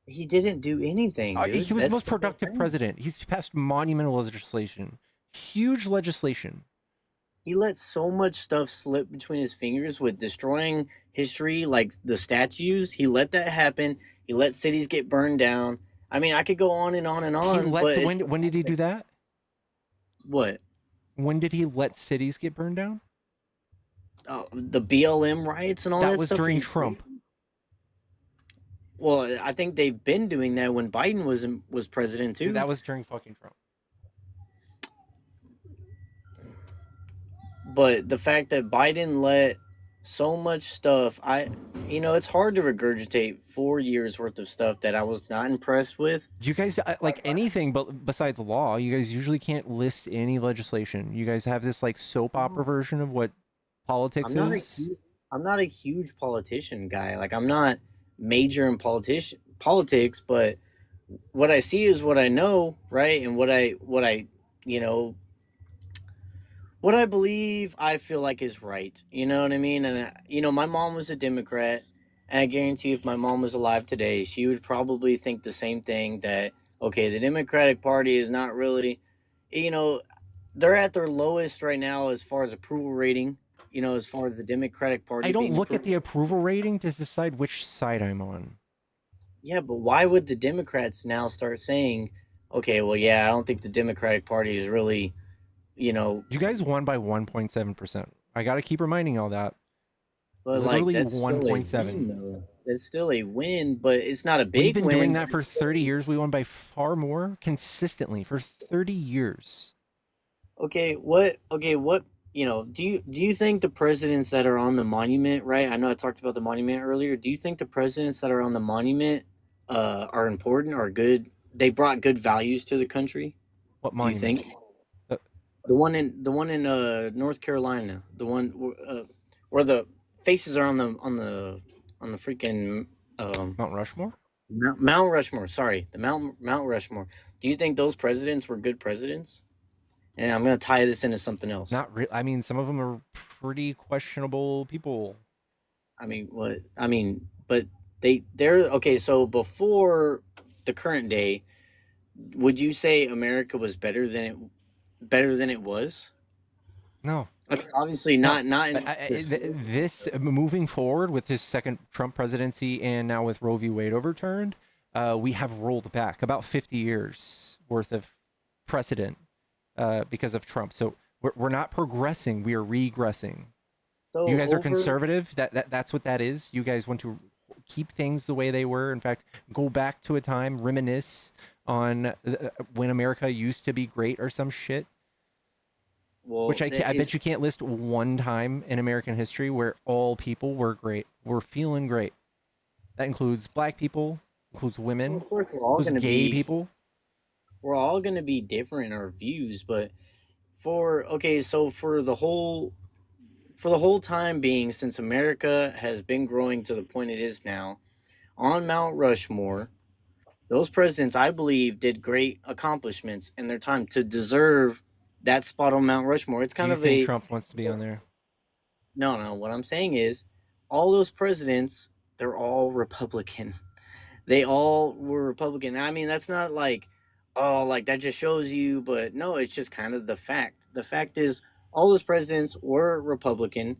he didn't do anything, He dude. was the That's most the whole productive thing. president. He's passed monumental legislation, huge legislation. He let so much stuff slip between his fingers with destroying history, like the statues. He let that happen. He let cities get burned down. I mean, I could go on and on and He on, let but it's the when did fact he that do that? what When did he let cities get burned down? the BLM riots and all That that was stuff. Are during you Trump. crazy? Well, I think they've been doing that when Biden was president too. That was during fucking Trump. But the fact that Biden let so much stuff, it's hard to regurgitate 4 years worth of stuff that I was not impressed with. You guys like anything but besides law, you guys usually can't list any legislation. You guys have this like soap opera version of what politics is. I'm not a huge politician guy. Like I'm not major in politics, but what I see is what I know, right? And you know, what I believe, I feel like is right. You know what I mean? And my mom was a Democrat, and I guarantee if my mom was alive today, she would probably think the same thing that okay, the Democratic Party is not really, you know, they're at their lowest right now as far as approval rating. As far as the Democratic I Party don't being look at approved. the approval rating to decide which side I'm on. Yeah, but why would the Democrats now start saying, okay, well, yeah, I don't think the Democratic Party is really, you know, You guys won by 1.7%. I got to keep reminding y'all that. but like Literally that's still a win 1.7. though. That's still a win, but it's not a We've big been win. doing But that for 30 years. We won by far more consistently for 30 years. okay, what do you think the presidents that are on the monument, right? I know I talked about the monument earlier. Do you think the presidents that are on the monument are important or good? They brought good values to the country? What Do you monument? think? Uh, The one in North Carolina, the one where the faces are on the freaking Mount Rushmore? Mount Rushmore. Sorry, the Mount Rushmore. Do you think those presidents were good presidents? And I'm gonna tie this into something else. Not really. I mean, some of them are pretty questionable people. I mean, what? I mean, but they're okay. So before the current day, would you say America was better than it was? No, Like, obviously no. not in this. This moving forward with his second Trump presidency and now with Roe v. Wade overturned, we have rolled back about 50 years worth of precedent because of Trump. So we're not progressing, we are regressing. So You guys are over conservative. That's what that is. You guys want to keep things the way they were. In fact, go back to a time, reminisce on when America used to be great or some shit. Which well, I bet you can't list one time in American history where all people were great. We're feeling great. That includes black people, includes well, women, of course we're all includes gonna gay be people. we're all gonna be different in our views, but so for the whole time being since America has been growing to the point it is now, on Mount Rushmore, those presidents I believe did great accomplishments in their time to deserve that spot on Mount Rushmore. It's Do kind you of think a Trump wants to be on there? no. What I'm saying is, all those presidents, they're all Republican. They all were Republican. I mean, that's not like, oh, like that just shows you, but no, it's just kind of the fact. The fact is, all those presidents were Republican.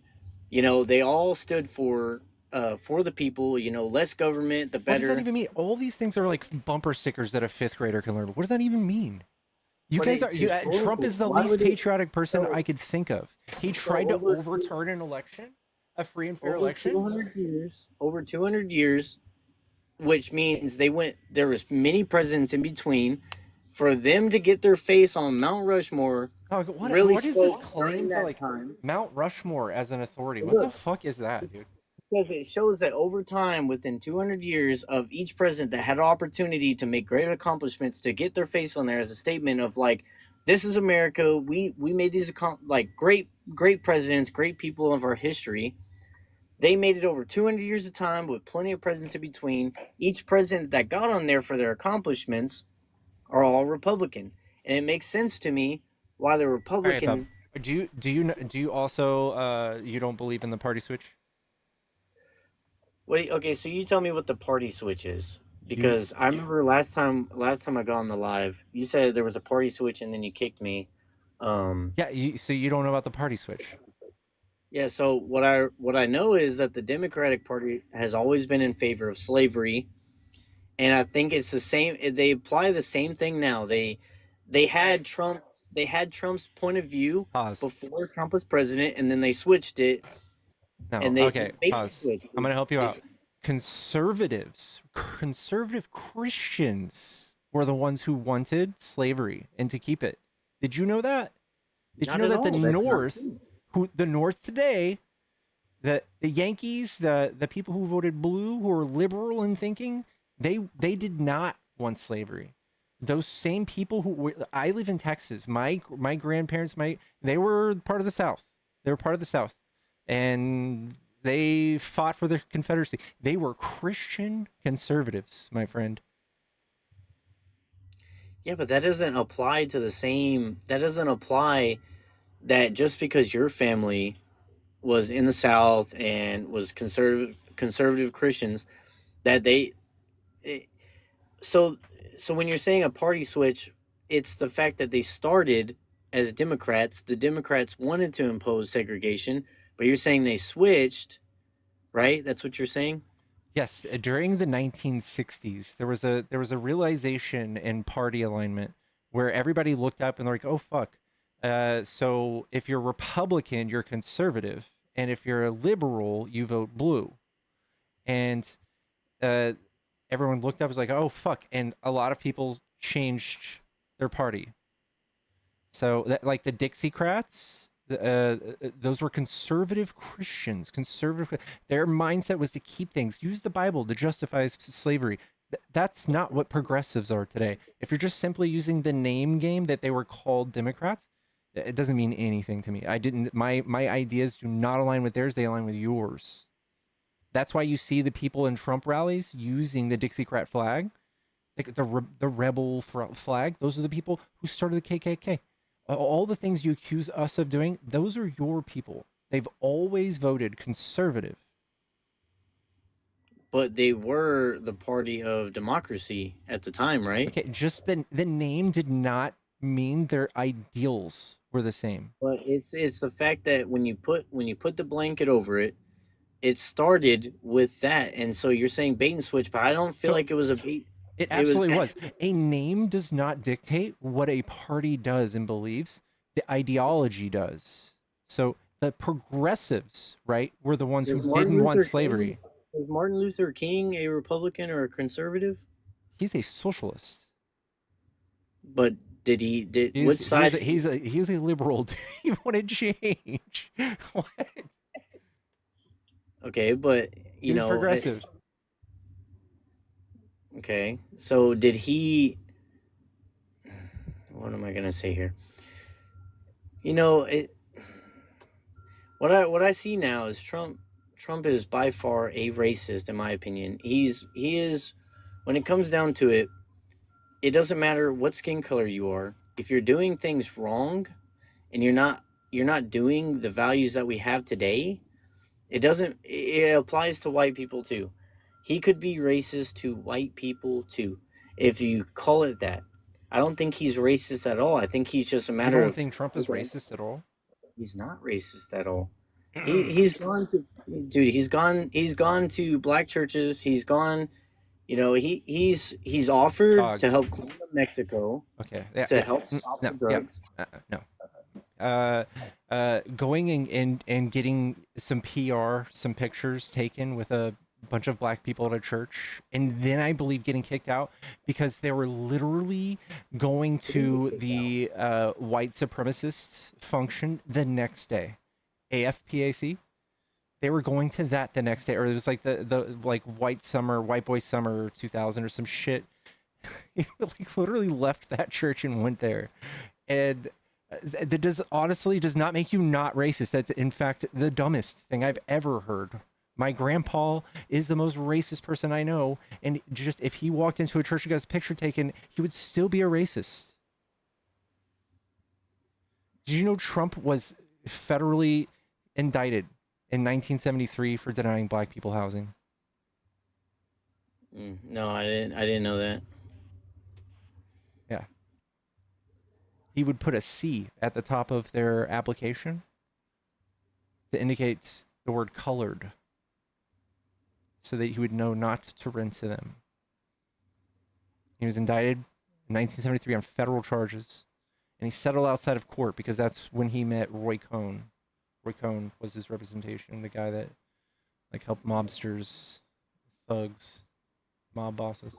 They all stood for the people. Less government, the What does that better. even mean? All these things are like bumper stickers that a fifth grader can learn. What does that even mean? You But guys are it's Trump historical. is the Why least would it? patriotic person So, I could think of. He so tried to overturn an election, a free and fair over election. 200 years, which means there was many presidents in between. For them to get their face on Mount Rushmore Oh, really what is this spoke claim during to that like time. Mount Rushmore as an authority? What the Look, fuck is that, dude? because it shows that over time, within 200 years of each president that had an opportunity to make great accomplishments, to get their face on there as a statement of like, this is America. We made these like great presidents, great people of our history. They made it over 200 years of time with plenty of presidents in between. Each president that got on there for their accomplishments are all Republican, and it makes sense to me why the All right, Bob. Republican. Do you also you don't believe in the party switch? Okay, so you tell me what the party switch is, You because I remember last time I got on the live, you said there was a party switch and then you kicked me. yeah, so you don't know about the party switch. Yeah, so what I know is that the Democratic Party has always been in favor of slavery, and I think it's the same. They apply the same thing now. They had Trump's point of view Pause. before Trump was president, and then they switched it, No, and okay, they pause. switched. I'm gonna help you out. Conservative Christians were the ones who wanted slavery and to keep it. Did you know that? Did you Not know at that the all. That's not North, true. the North today, the Yankees, the people who voted blue, who are liberal in thinking, they did not want slavery. Those same people I live in Texas. My grandparents, they were part of the South. They were part of the South, and they fought for the Confederacy. They were Christian conservatives, my friend. Yeah, but that doesn't apply to the same. That doesn't apply that just because your family was in the South and was conservative Christians, that it, so when you're saying a party switch, it's the fact that they started as Democrats. The Democrats wanted to impose segregation, but you're saying they switched, right? That's what you're saying? Yes, during the 1960s, there was a realization in party alignment where everybody looked up and they're like, "Oh fuck." So if you're Republican, you're conservative, and if you're a liberal, you vote blue. And uh, everyone looked up and was like, "Oh fuck," and a lot of people changed their party. So that, like the Dixiecrats, those were conservative Christians. Their mindset was to keep things, use the Bible to justify slavery. That's not what progressives are today. If you're just simply using the name game that they were called Democrats, it doesn't mean anything to me. I didn't. My ideas do not align with theirs. They align with yours. That's why you see the people in Trump rallies using the Dixiecrat flag, like the rebel flag. Those are the people who started the KKK. All the things you accuse us of doing, those are your people. They've always voted conservative. But they were the party of democracy at the time, right? Okay, just the name did not mean their ideals were the same. But it's the fact that when you put the blanket over it, it started with that, and so you're saying bait and switch, but I don't feel like it was a bait. It absolutely was. A name does not dictate what a party does and believes. The ideology does. So the progressives, right, were the ones who didn't want slavery. Was Martin Luther King a Republican or a conservative? He's a socialist. But which side? He's a liberal. Do you want to change? What? Okay, but He's progressive. Okay, so did he? What am I gonna say here? What I see now is Trump. Trump is by far a racist, in my opinion. He is. When it comes down to it, it doesn't matter what skin color you are. If you're doing things wrong, and you're not doing the values that we have today, it applies to white people too. He could be racist to white people too, if you call it that. I don't think he's racist at all. I think he's just a matter of. You don't think Trump is racist at all? He's not racist at all. He's gone to, dude. He's gone to black churches. He's gone. He's offered to help clean up Mexico. Okay. To help stop the drugs. No. Going and getting some PR, some pictures taken with a bunch of black people at a church, and then I believe getting kicked out because they were literally going to the white supremacist function the next day. AFPAC. They were going to that the next day, or it was like the like white boy summer 2000 or some shit. He like literally left that church and went there. And that does not make you not racist. That's in fact the dumbest thing I've ever heard. My grandpa is the most racist person I know, and just if he walked into a church and got his picture taken, he would still be a racist. Did you know Trump was federally indicted in 1973 for denying black people housing? No, I didn't know that. Yeah. He would put a C at the top of their application to indicate the word colored so that he would know not to rent to them. He was indicted in 1973 on federal charges, and he settled outside of court because that's when he met Roy Cohn. Roy Cohn was his representation, the guy that like helped mobsters, thugs, mob bosses.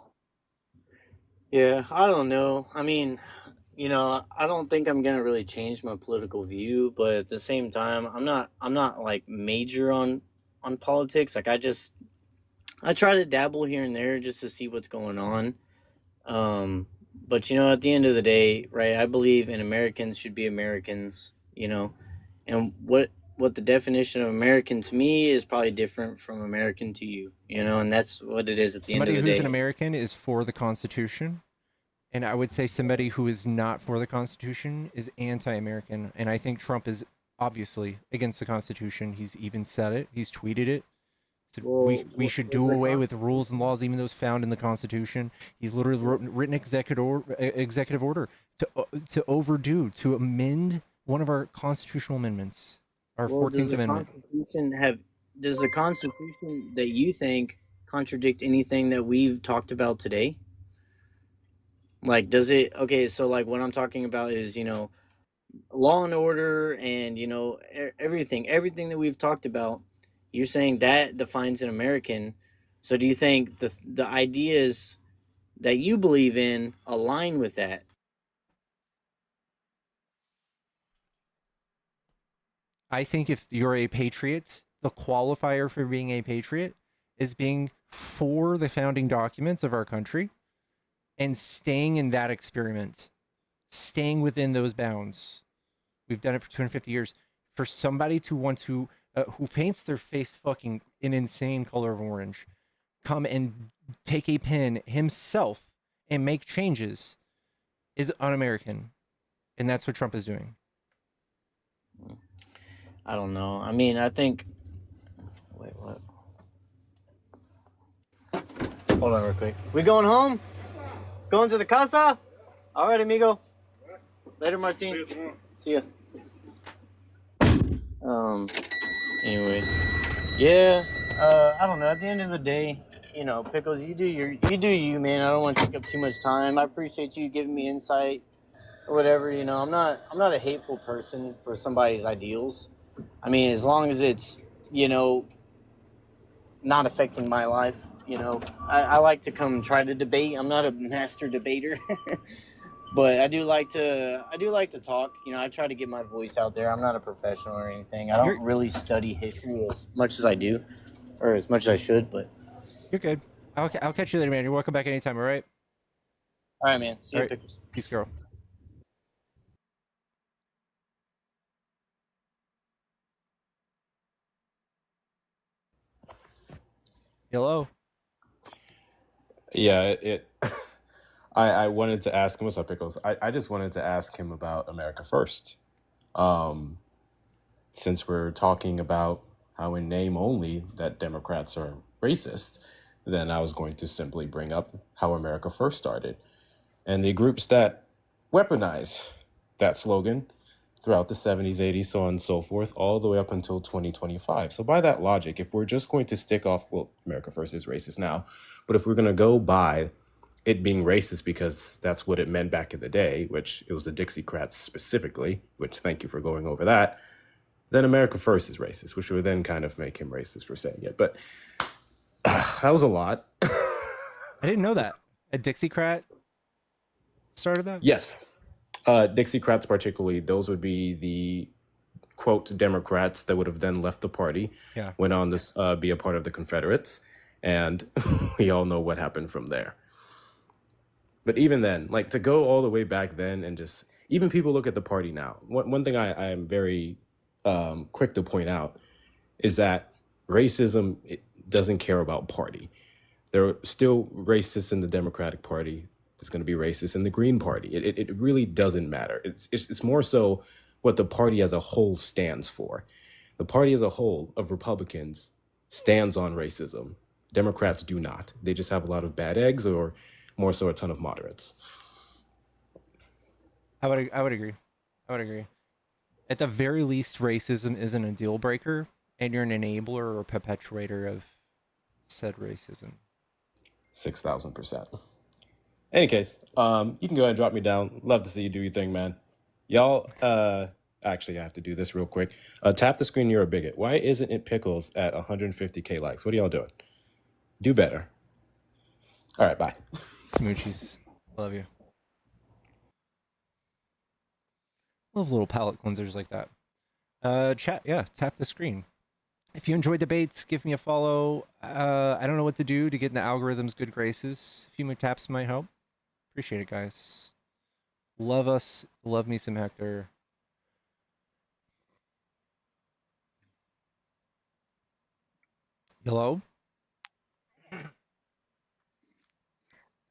Yeah, I don't know. I mean, I don't think I'm gonna really change my political view, but at the same time, I'm not like major on politics. Like I try to dabble here and there just to see what's going on. But at the end of the day, right? I believe in Americans should be Americans. And what the definition of American to me is probably different from American to you. And that's what it is at the end Somebody of the who's day. an American is for the Constitution, and I would say somebody who is not for the Constitution is anti-American. And I think Trump is obviously against the Constitution. He's even said it. He's tweeted it. Said we should do away with rules and laws, even those found in the Constitution. He's literally written executive order to amend one of our constitutional amendments, our 14th Amendment. Does the Constitution that you think contradict anything that we've talked about today? Like, does it? Okay, so like what I'm talking about is law and order and everything that we've talked about. You're saying that defines an American. So do you think the ideas that you believe in align with that? I think if you're a patriot, the qualifier for being a patriot is being for the founding documents of our country and staying in that experiment, staying within those bounds. We've done it for 250 years. For somebody to want to, who paints their face fucking an insane color of orange, come and take a pen himself and make changes is un-American. And that's what Trump is doing. I don't know. I mean, I think. Wait, what? Hold on real quick. We going home? Going to the casa? All right, amigo. Later, Martin. See ya. Anyway. Yeah. I don't know. At the end of the day, Pickles, you do you, man. I don't want to take up too much time. I appreciate you giving me insight or whatever. I'm not a hateful person for somebody's ideals. I mean, as long as it's, not affecting my life, I like to come try to debate. I'm not a master debater, but I do like to talk. I try to get my voice out there. I'm not a professional or anything. I don't really study history as much as I do, or as much as I should, but You're good. I'll catch you later, man. You're welcome back anytime, all right? All right, man. See you, All right. Pickles. Peace, girl. Hello. Yeah, I wanted to ask him, what's up, Pickles? I just wanted to ask him about America First. Since we're talking about how in name only that Democrats are racist, then I was going to simply bring up how America First started and the groups that weaponize that slogan throughout the 70s, 80s, so on and so forth, all the way up until 2025. So by that logic, if we're just going to stick off, well, America First is racist now, but if we're going to go by it being racist because that's what it meant back in the day, which it was the Dixiecrats specifically, which thank you for going over that, then America First is racist, which would then kind of make him racist for saying it. But that was a lot. I didn't know that. A Dixiecrat started that? Yes. Dixiecrats particularly, those would be the, quote, Democrats that would have then left the party, Yeah. went on to be a part of the Confederates, and we all know what happened from there. But even then, like to go all the way back then and just, even people look at the party now. One thing I am very quick to point out is that racism it doesn't care about party. There are still racists in the Democratic Party. There's going to be racists in the Green Party. It really doesn't matter. It's more so what the party as a whole stands for. The party as a whole of Republicans stands on racism. Democrats do not. They just have a lot of bad eggs, or more so a ton of moderates. I would agree. I would agree. At the very least, racism isn't a deal breaker, and you're an enabler or perpetuator of said racism. 6,000%. Any case, you can go ahead and drop me down. Love to see you do your thing, man. Y'all, actually, I have to do this real quick. Tap the screen, you're a bigot. Why isn't it Pickles at 150K likes? What are y'all doing? Do better. All right, bye. Smoochies. Love you. Love little palate cleansers like that. Chat, yeah, tap the screen. If you enjoy debates, give me a follow. I don't know what to do to get in the algorithm's good graces. A few more taps might help. Appreciate it, guys. Love us. Love me some Hector. Hello?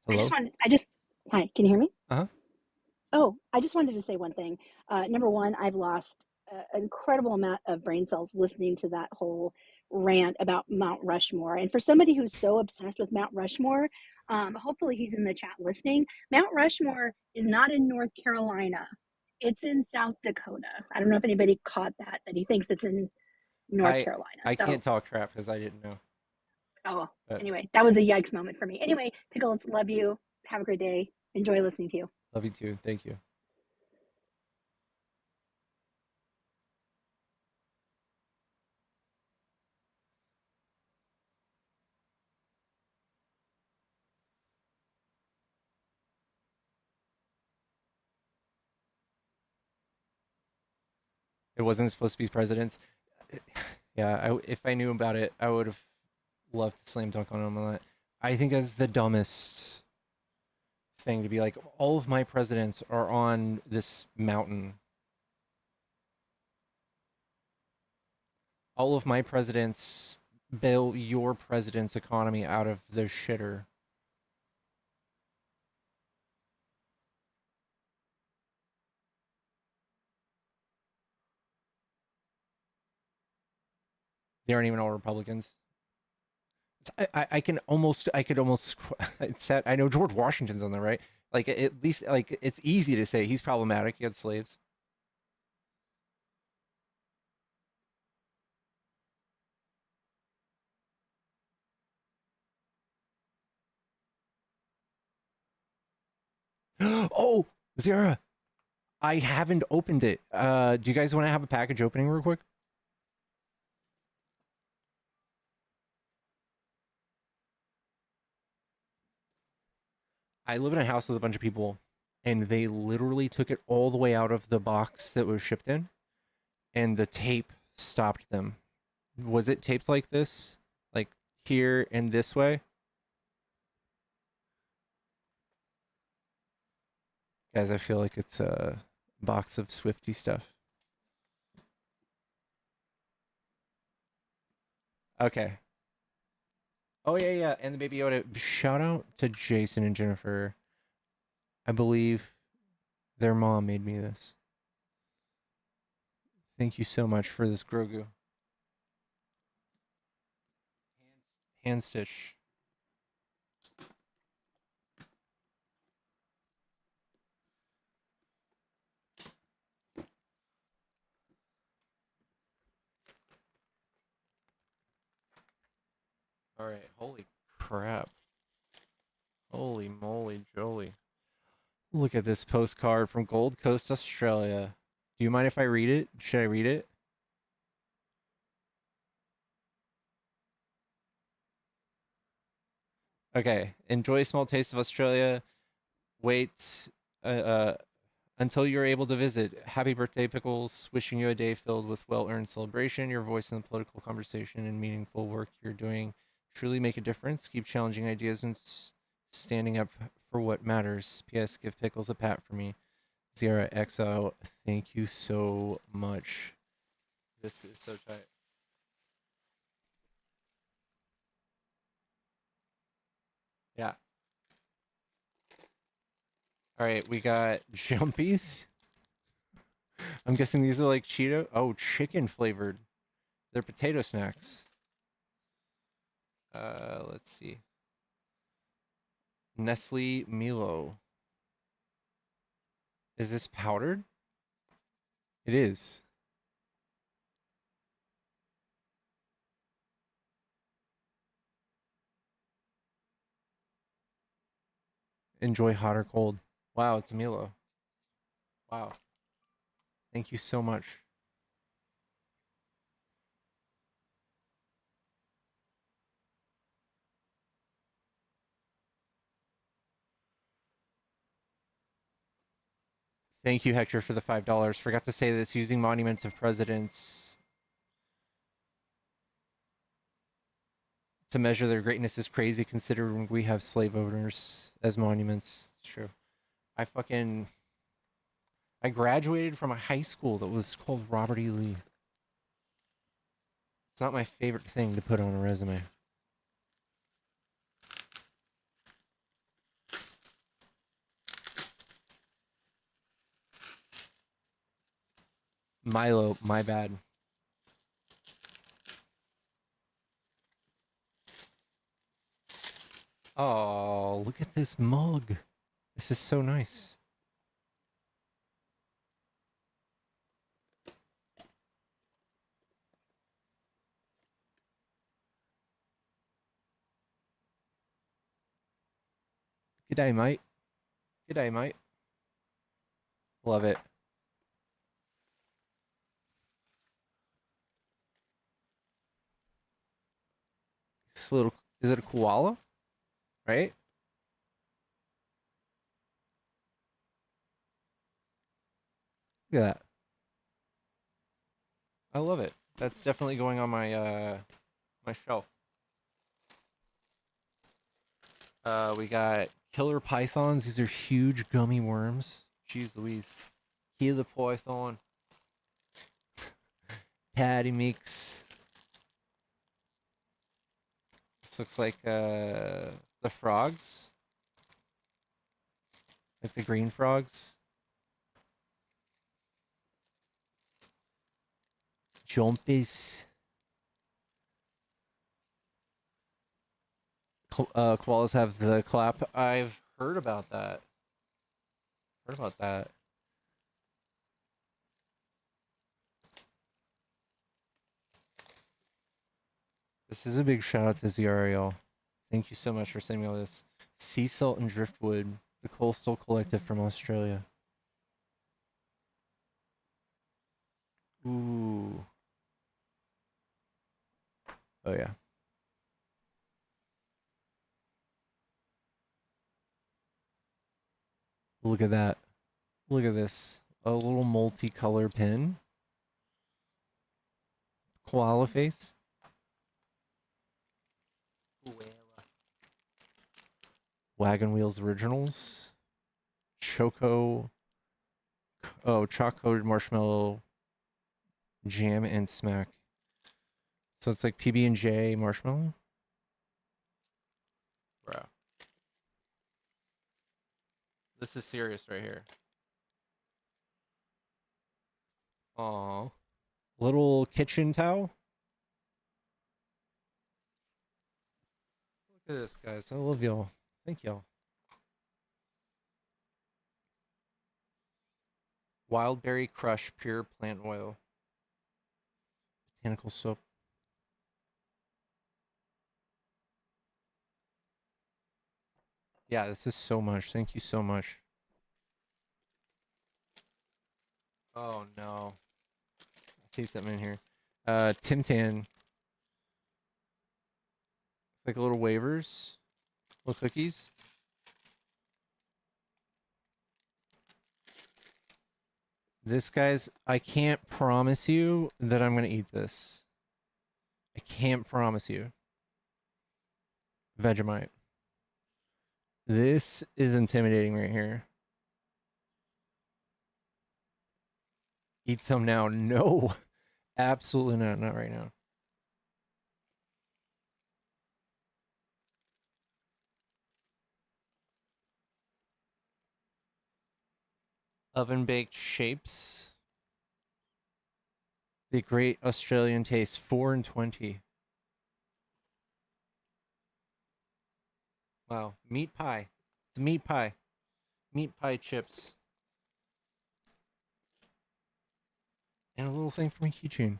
Hello? Hi, can you hear me? Uh-huh. Oh, I just wanted to say one thing. Number one, I've lost an incredible amount of brain cells listening to that whole rant about Mount Rushmore. And for somebody who's so obsessed with Mount Rushmore, hopefully he's in the chat listening. Mount Rushmore is not in North Carolina. It's in South Dakota. I don't know if anybody caught that he thinks it's in North Carolina. I can't talk crap because I didn't know. Oh, anyway, that was a yikes moment for me. Anyway, Pickles, love you. Have a great day. Enjoy listening to you. Love you too. Thank you. It wasn't supposed to be presidents. Yeah, if I knew about it, I would have loved to slam dunk on him on that. I think that's the dumbest thing to be like, all of my presidents are on this mountain. All of my presidents bail your president's economy out of the shitter. They aren't even all Republicans. I could almost it's sad. I know George Washington's on there, right? Like at least like it's easy to say he's problematic. He had slaves. Oh, Zara, I haven't opened it. Do you guys want to have a package opening real quick? I live in a house with a bunch of people, and they literally took it all the way out of the box that was shipped in, and the tape stopped them. Was it taped like this? Like here and this way? Guys, I feel like it's a box of Swifty stuff. Okay. Oh, yeah, yeah. And the Baby Yoda. Shout out to Jason and Jennifer. I believe their mom made me this. Thank you so much for this Grogu. Hand stitch. All right. Holy crap. Holy moly jolly. Look at this postcard from Gold Coast, Australia. Do you mind if I read it? Should I read it? Okay. Enjoy a small taste of Australia. Wait until you're able to visit. Happy birthday, Pickles. Wishing you a day filled with well-earned celebration. Your voice in the political conversation and meaningful work you're doing truly make a difference. Keep challenging ideas and standing up for what matters. P.S. Give Pickles a pat for me. Sierra XO, thank you so much. This is so tight. Yeah. All right, we got jumpies. I'm guessing these are like Cheeto. Oh, chicken flavored. They're potato snacks. Let's see. Nestle Milo. Is this powdered? It is. Enjoy hot or cold. Wow, it's a Milo. Wow. Thank you so much. Thank you, Hector, for the $5. Forgot to say this. Using monuments of presidents to measure their greatness is crazy, considering we have slave owners as monuments. It's true. I graduated from a high school that was called Robert E. Lee. It's not my favorite thing to put on a resume. Milo, my bad. Oh, look at this mug. This is so nice. G'day, mate. G'day, mate. Love it. This little, is it a koala? Right? Look at that. I love it. That's definitely going on my my shelf. We got killer pythons. These are huge gummy worms. Jeez Louise. Killer python. Patty mix. This looks like the frogs. Like the green frogs. Jumpies. Koalas have the clap. I've heard about that. Heard about that. This is a big shout out to ZRL. Thank you so much for sending me all this. Sea salt and driftwood, the coastal collective from Australia. Ooh. Oh yeah. Look at that. Look at this. A little multicolor pin. Koala face. Wagon Wheels Originals. Choco. Oh, chocolate marshmallow jam and smack. So it's like PB&J marshmallow? Bro. This is serious right here. Aw. Little kitchen towel. Look at this, guys. I love y'all. Thank y'all. Wild Berry Crush Pure Plant Oil. Botanical soap. Yeah, this is so much. Thank you so much. Oh no. I see something in here. Tim Tam. Like little wavers. Little cookies. This, guys, I can't promise you that I'm gonna eat this. I can't promise you. Vegemite. This is intimidating right here. Eat some now. No, absolutely not. Not right now. Oven baked shapes. The Great Australian Taste, 4 and 20. Wow, meat pie. It's a meat pie. Meat pie chips. And a little thing for my keychain.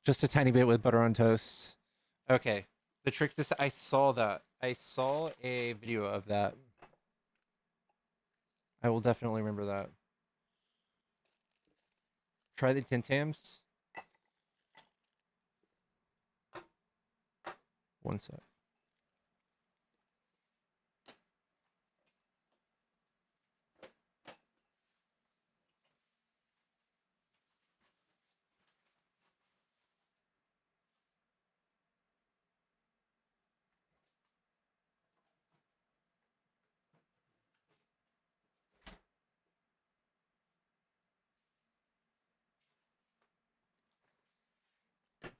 Just a tiny bit with butter on toast. Okay. The trick this I saw that. I saw a video of that. I will definitely remember that. Try the Tim Tams. One sec.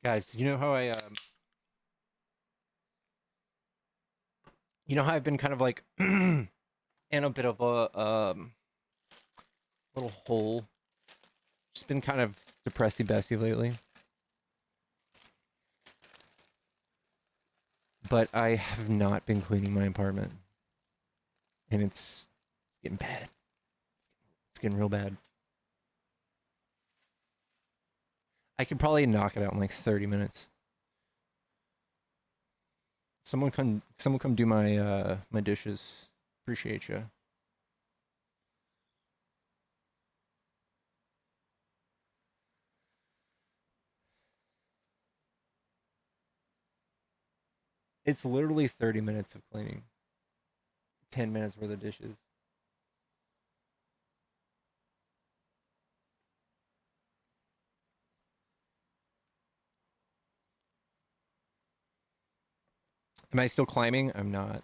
Guys, you know how you know how I've been kind of like in a bit of a little hole. Just been kind of depressy Bessie lately. But I have not been cleaning my apartment. And it's getting bad. It's getting real bad. I could probably knock it out in like 30 minutes. Someone come do my my dishes. Appreciate you. It's literally 30 minutes of cleaning. 10 minutes worth of dishes. Am I still climbing? I'm not.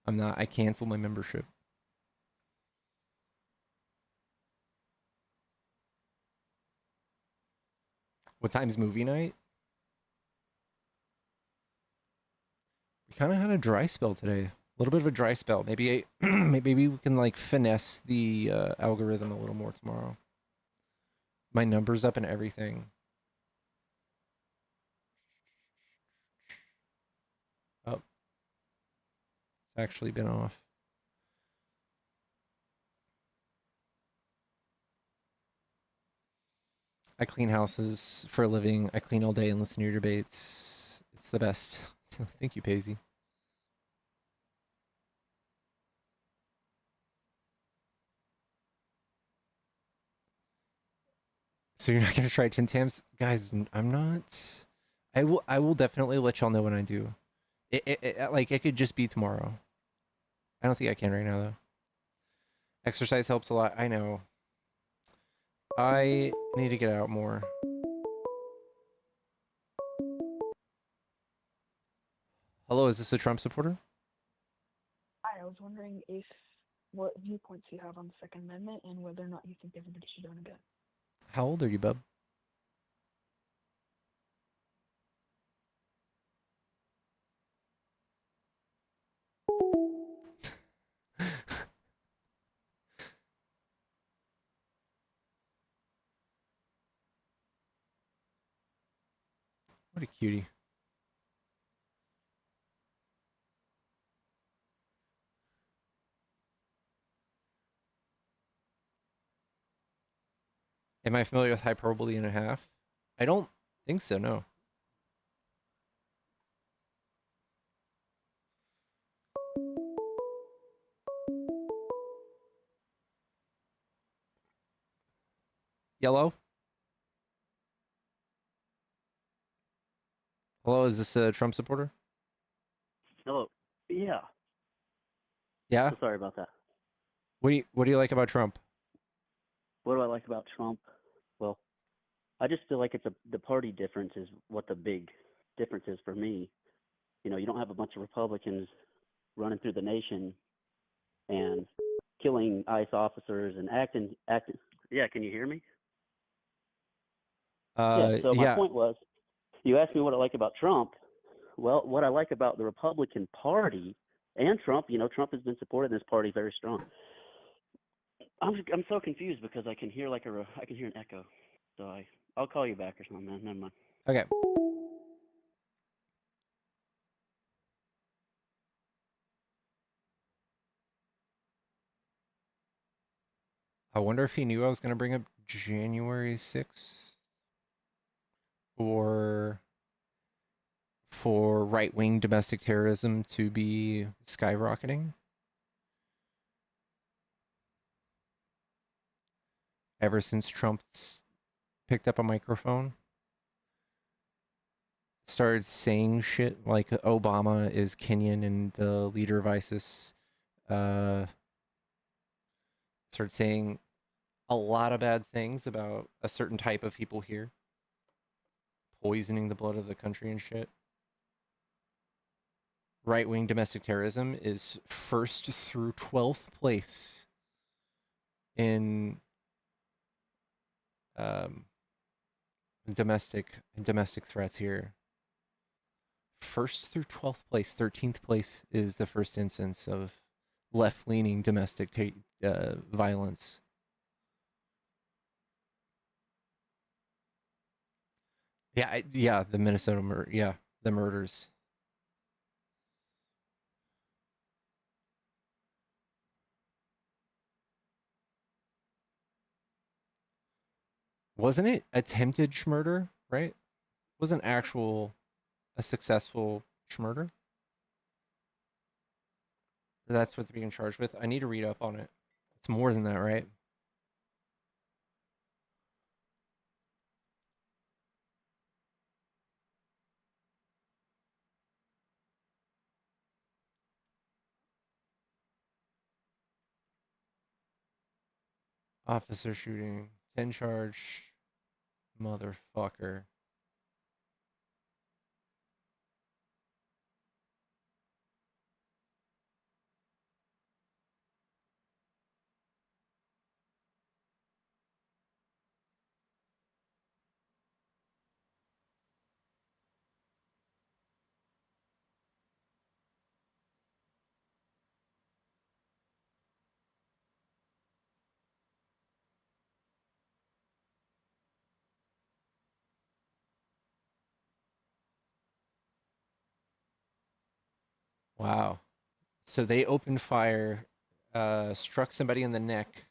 I'm not. I canceled my membership. What time's movie night? We kind of had a dry spell today. A little bit of a dry spell. Maybe maybe we can like finesse the algorithm a little more tomorrow. My numbers up and everything. Oh, it's actually been off. I clean houses for a living. I clean all day and listen to your debates. It's the best. Thank you, Paisy. So you're not gonna try Tim Tams, guys? I'm not. I will definitely let y'all know when I do. Like it could just be tomorrow. I don't think I can right now though. Exercise helps a lot. I know. I need to get out more. Hello, is this a Trump supporter? Hi, I was wondering if what viewpoints you have on the Second Amendment and whether or not you think everybody should own a gun. How old are you, bub? What a cutie. Am I familiar with hyperbole and a half? I don't think so, no. Yellow? Hello, is this a Trump supporter? Hello. Yeah. Yeah? So sorry about that. What do you like about Trump? What do I like about Trump? Well, I just feel like the party difference is what the big difference is for me. You don't have a bunch of Republicans running through the nation and killing ICE officers and acting. Yeah, can you hear me? Yeah. So my Yeah. point was, you asked me what I like about Trump. Well, what I like about the Republican Party and Trump, Trump has been supporting this party very strong. I'm so confused because I can hear I can hear an echo. So I'll call you back or something, man. Never mind. Okay. I wonder if he knew I was going to bring up January 6th or for right-wing domestic terrorism to be skyrocketing. Ever since Trump's picked up a microphone, started saying shit like Obama is Kenyan and the leader of ISIS, started saying a lot of bad things about a certain type of people here, poisoning the blood of the country and shit. Right-wing domestic terrorism is 1st through 12th place in domestic threats here. 1st through 12th place. 13th place is the first instance of left-leaning domestic violence. Yeah, the Minnesota the murders. Wasn't it attempted murder, right? Wasn't a successful murder? That's what they're being charged with. I need to read up on it. It's more than that, right? Officer shooting, 10 charge, motherfucker. Wow. So they opened fire, struck somebody in the neck.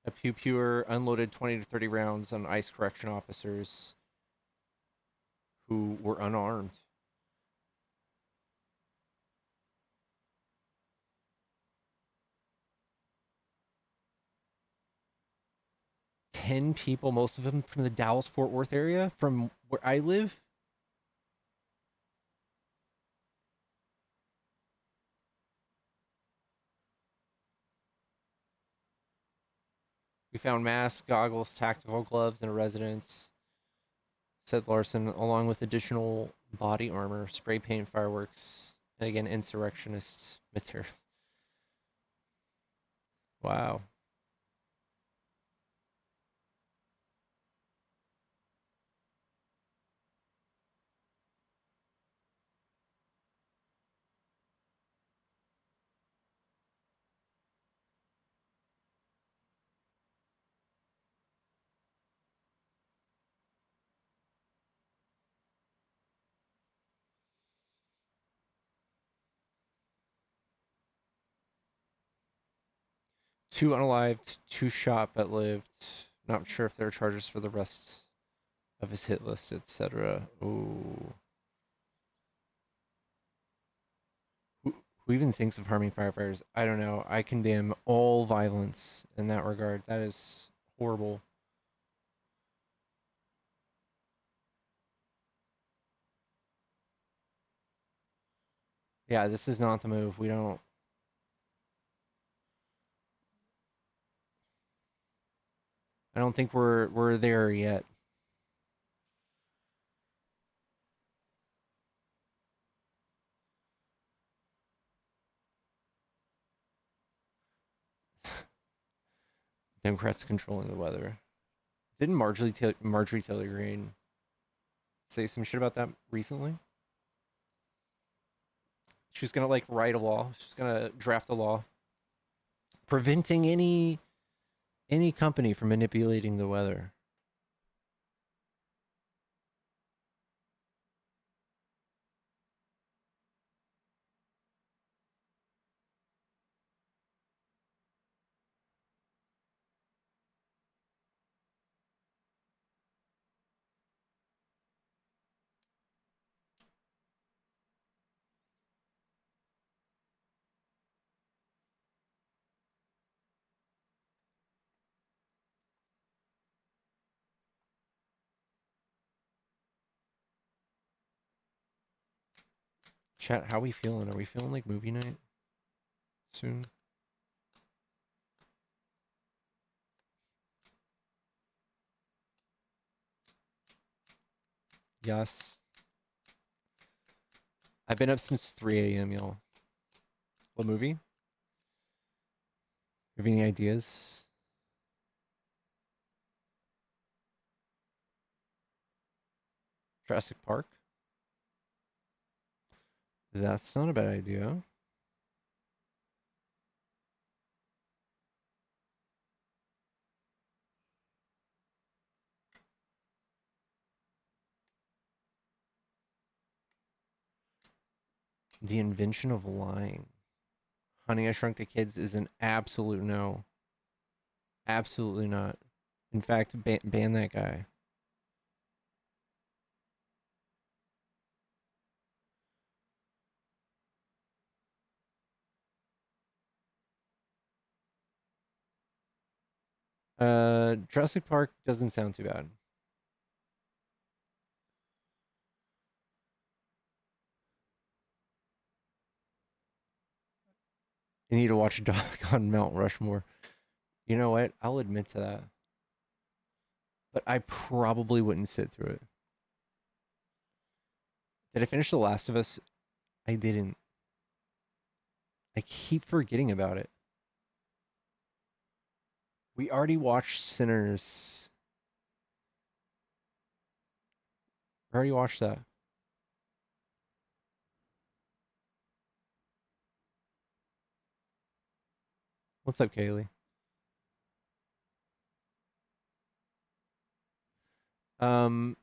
A pew-pewer unloaded 20 to 30 rounds on ICE correction officers who were unarmed. Ten people, most of them from the Dallas-Fort Worth area, from where I live. We found masks, goggles, tactical gloves in a residence, said Larson, along with additional body armor, spray paint, fireworks, and again, insurrectionist material. Wow. Two unalived, two shot but lived. Not sure if there are charges for the rest of his hit list, etc. Ooh. Who even thinks of harming firefighters? I don't know. I condemn all violence in that regard. That is horrible. Yeah, this is not the move. We don't. I don't think we're there yet. Democrats controlling the weather. Didn't Marjorie Taylor Greene say some shit about that recently? She was gonna like write a law. She's gonna draft a law preventing any company from manipulating the weather. Chat, how we feeling? Are we feeling like movie night soon? Yes. I've been up since 3 a.m., y'all. What movie? Have any ideas? Jurassic Park? That's not a bad idea. The invention of lying. Honey, I Shrunk the Kids is an absolute no. Absolutely not. In fact, ban that guy. Jurassic Park doesn't sound too bad. You need to watch a doc on Mount Rushmore. You know what? I'll admit to that. But I probably wouldn't sit through it. Did I finish The Last of Us? I didn't. I keep forgetting about it. We already watched Sinners. We already watched that. What's up, Kaylee? Um,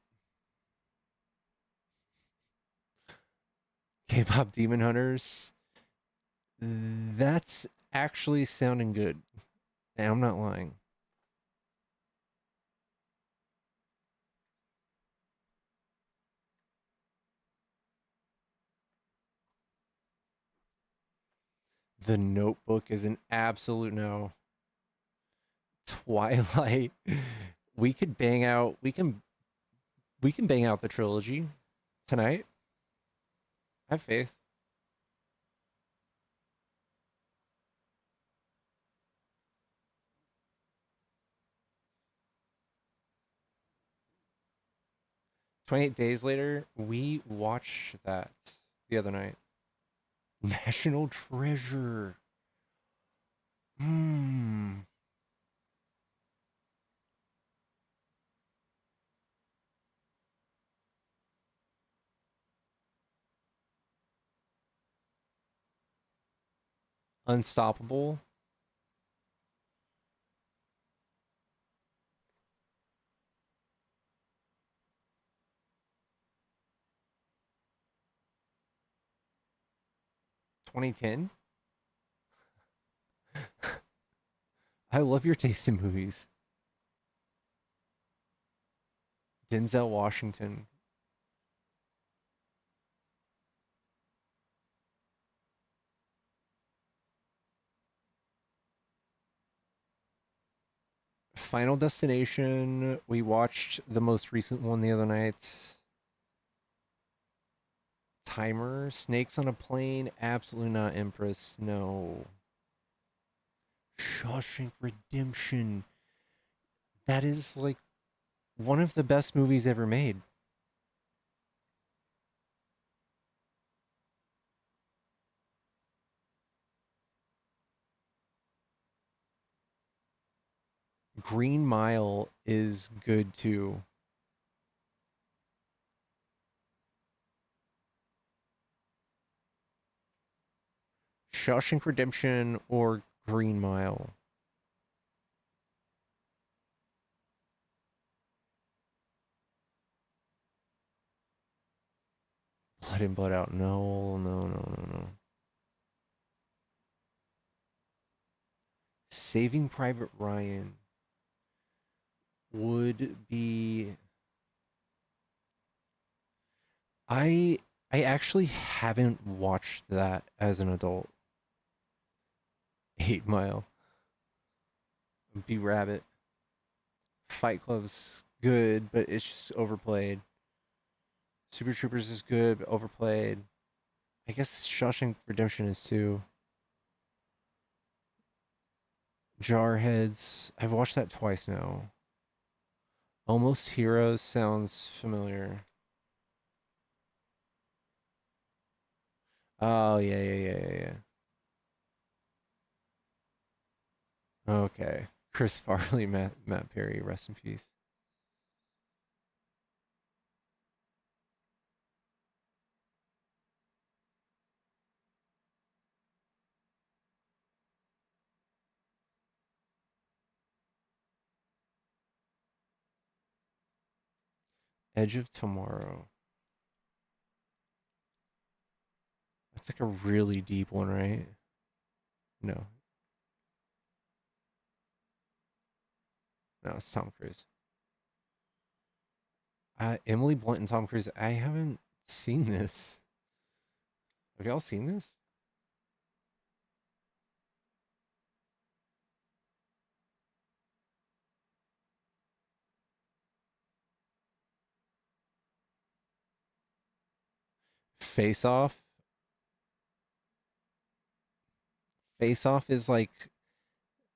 K-pop Demon Hunters. That's actually sounding good. And I'm not lying. The Notebook is an absolute no. Twilight. We could bang out. We can bang out the trilogy tonight. I have faith. "28 Days Later." We watched that the other night. National Treasure. Hmm. Unstoppable. "2010." I love your taste in movies. Denzel Washington. Final Destination. We watched the most recent one the other night. Timer. Snakes on a Plane. Absolutely not. Empress. No. Shawshank Redemption. That is like one of the best movies ever made. Green Mile is good too. Shawshank Redemption or Green Mile? Blood in, Blood out. No, no, no, no, no. Saving Private Ryan would be. I I actually haven't watched that as an adult. 8 Mile. B Rabbit. Fight Club's good, but it's just overplayed. Super Troopers is good, but overplayed. I guess Shawshank Redemption is too. Jarheads. I've watched that twice now. Almost Heroes sounds familiar. Oh, yeah, yeah, yeah, yeah, yeah. Okay. Chris Farley, Matt Perry, rest in peace. Edge of Tomorrow. That's like a really deep one, right? No. No, it's Tom Cruise. Emily Blunt and Tom Cruise. I haven't seen this. Have y'all seen this? Face Off. Face Off is like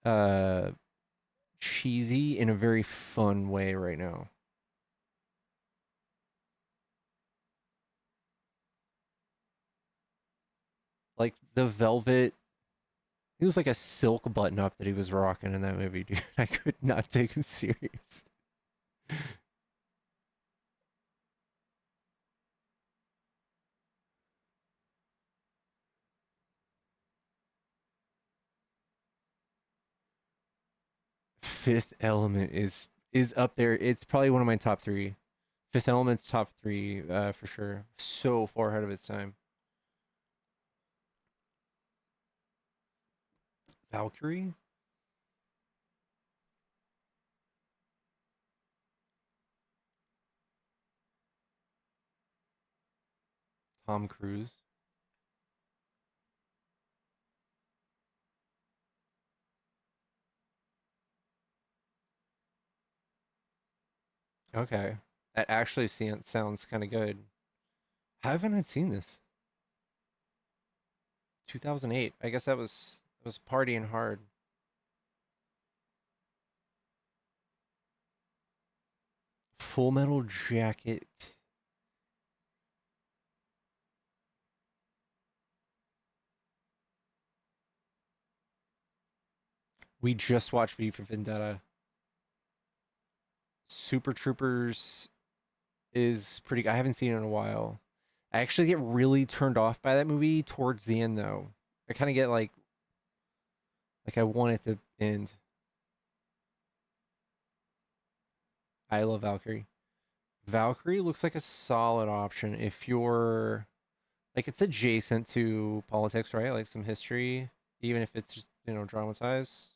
uh cheesy in a very fun way right now. Like the velvet, it was like a silk button up that he was rocking in that movie, dude. I could not take him serious. Fifth Element is up there. It's probably one of my top three. Fifth Element's top three, for sure. So far ahead of its time. Valkyrie? Tom Cruise? Okay. That actually sounds kind of good. How haven't I seen this? 2008. I guess that was partying hard. Full Metal Jacket. We just watched V for Vendetta. Super Troopers is pretty. I haven't seen it in a while. I actually get really turned off by that movie towards the end, though. I kind of get like I want it to end. I love Valkyrie. Valkyrie looks like a solid option if you're like it's adjacent to politics, right? Like some history, even if it's just dramatized.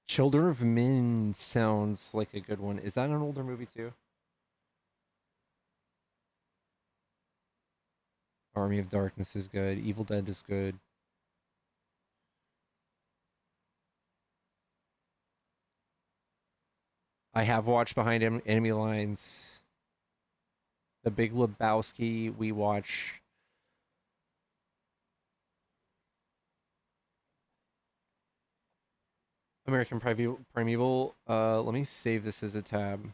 Children of Men sounds like a good one. Is that an older movie too? Army of Darkness is good. Evil Dead is good. I have watched Behind Enemy Lines. The Big Lebowski. We watch American Primeval. Let me save this as a tab.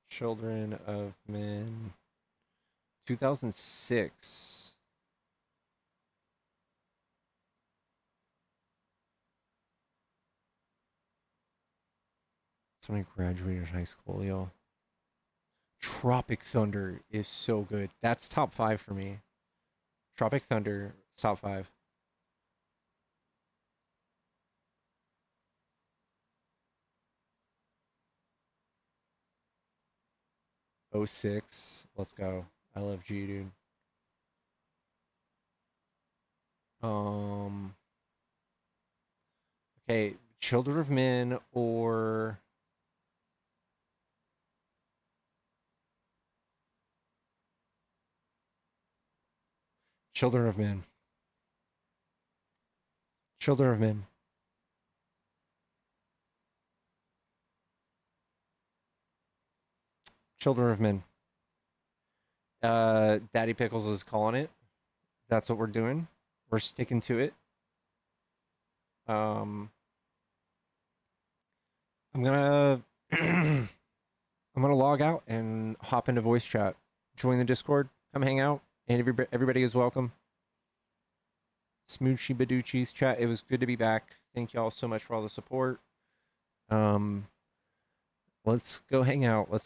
Children of Men. 2006. That's when I graduated high school, yo. Tropic Thunder is so good. That's top 5 for me. Tropic Thunder, top 5. '06. Let's go. I love G, dude. Okay, Children of Men or Children of Men. Children of Men. Children of Men. Daddy Pickles is calling it. That's what we're doing. We're sticking to it. I'm gonna I'm gonna log out and hop into voice chat. Join the Discord. Come hang out. And everybody is welcome. Smoochy Baducci's chat. It was good to be back. Thank y'all so much for all the support. Let's go hang out. Let's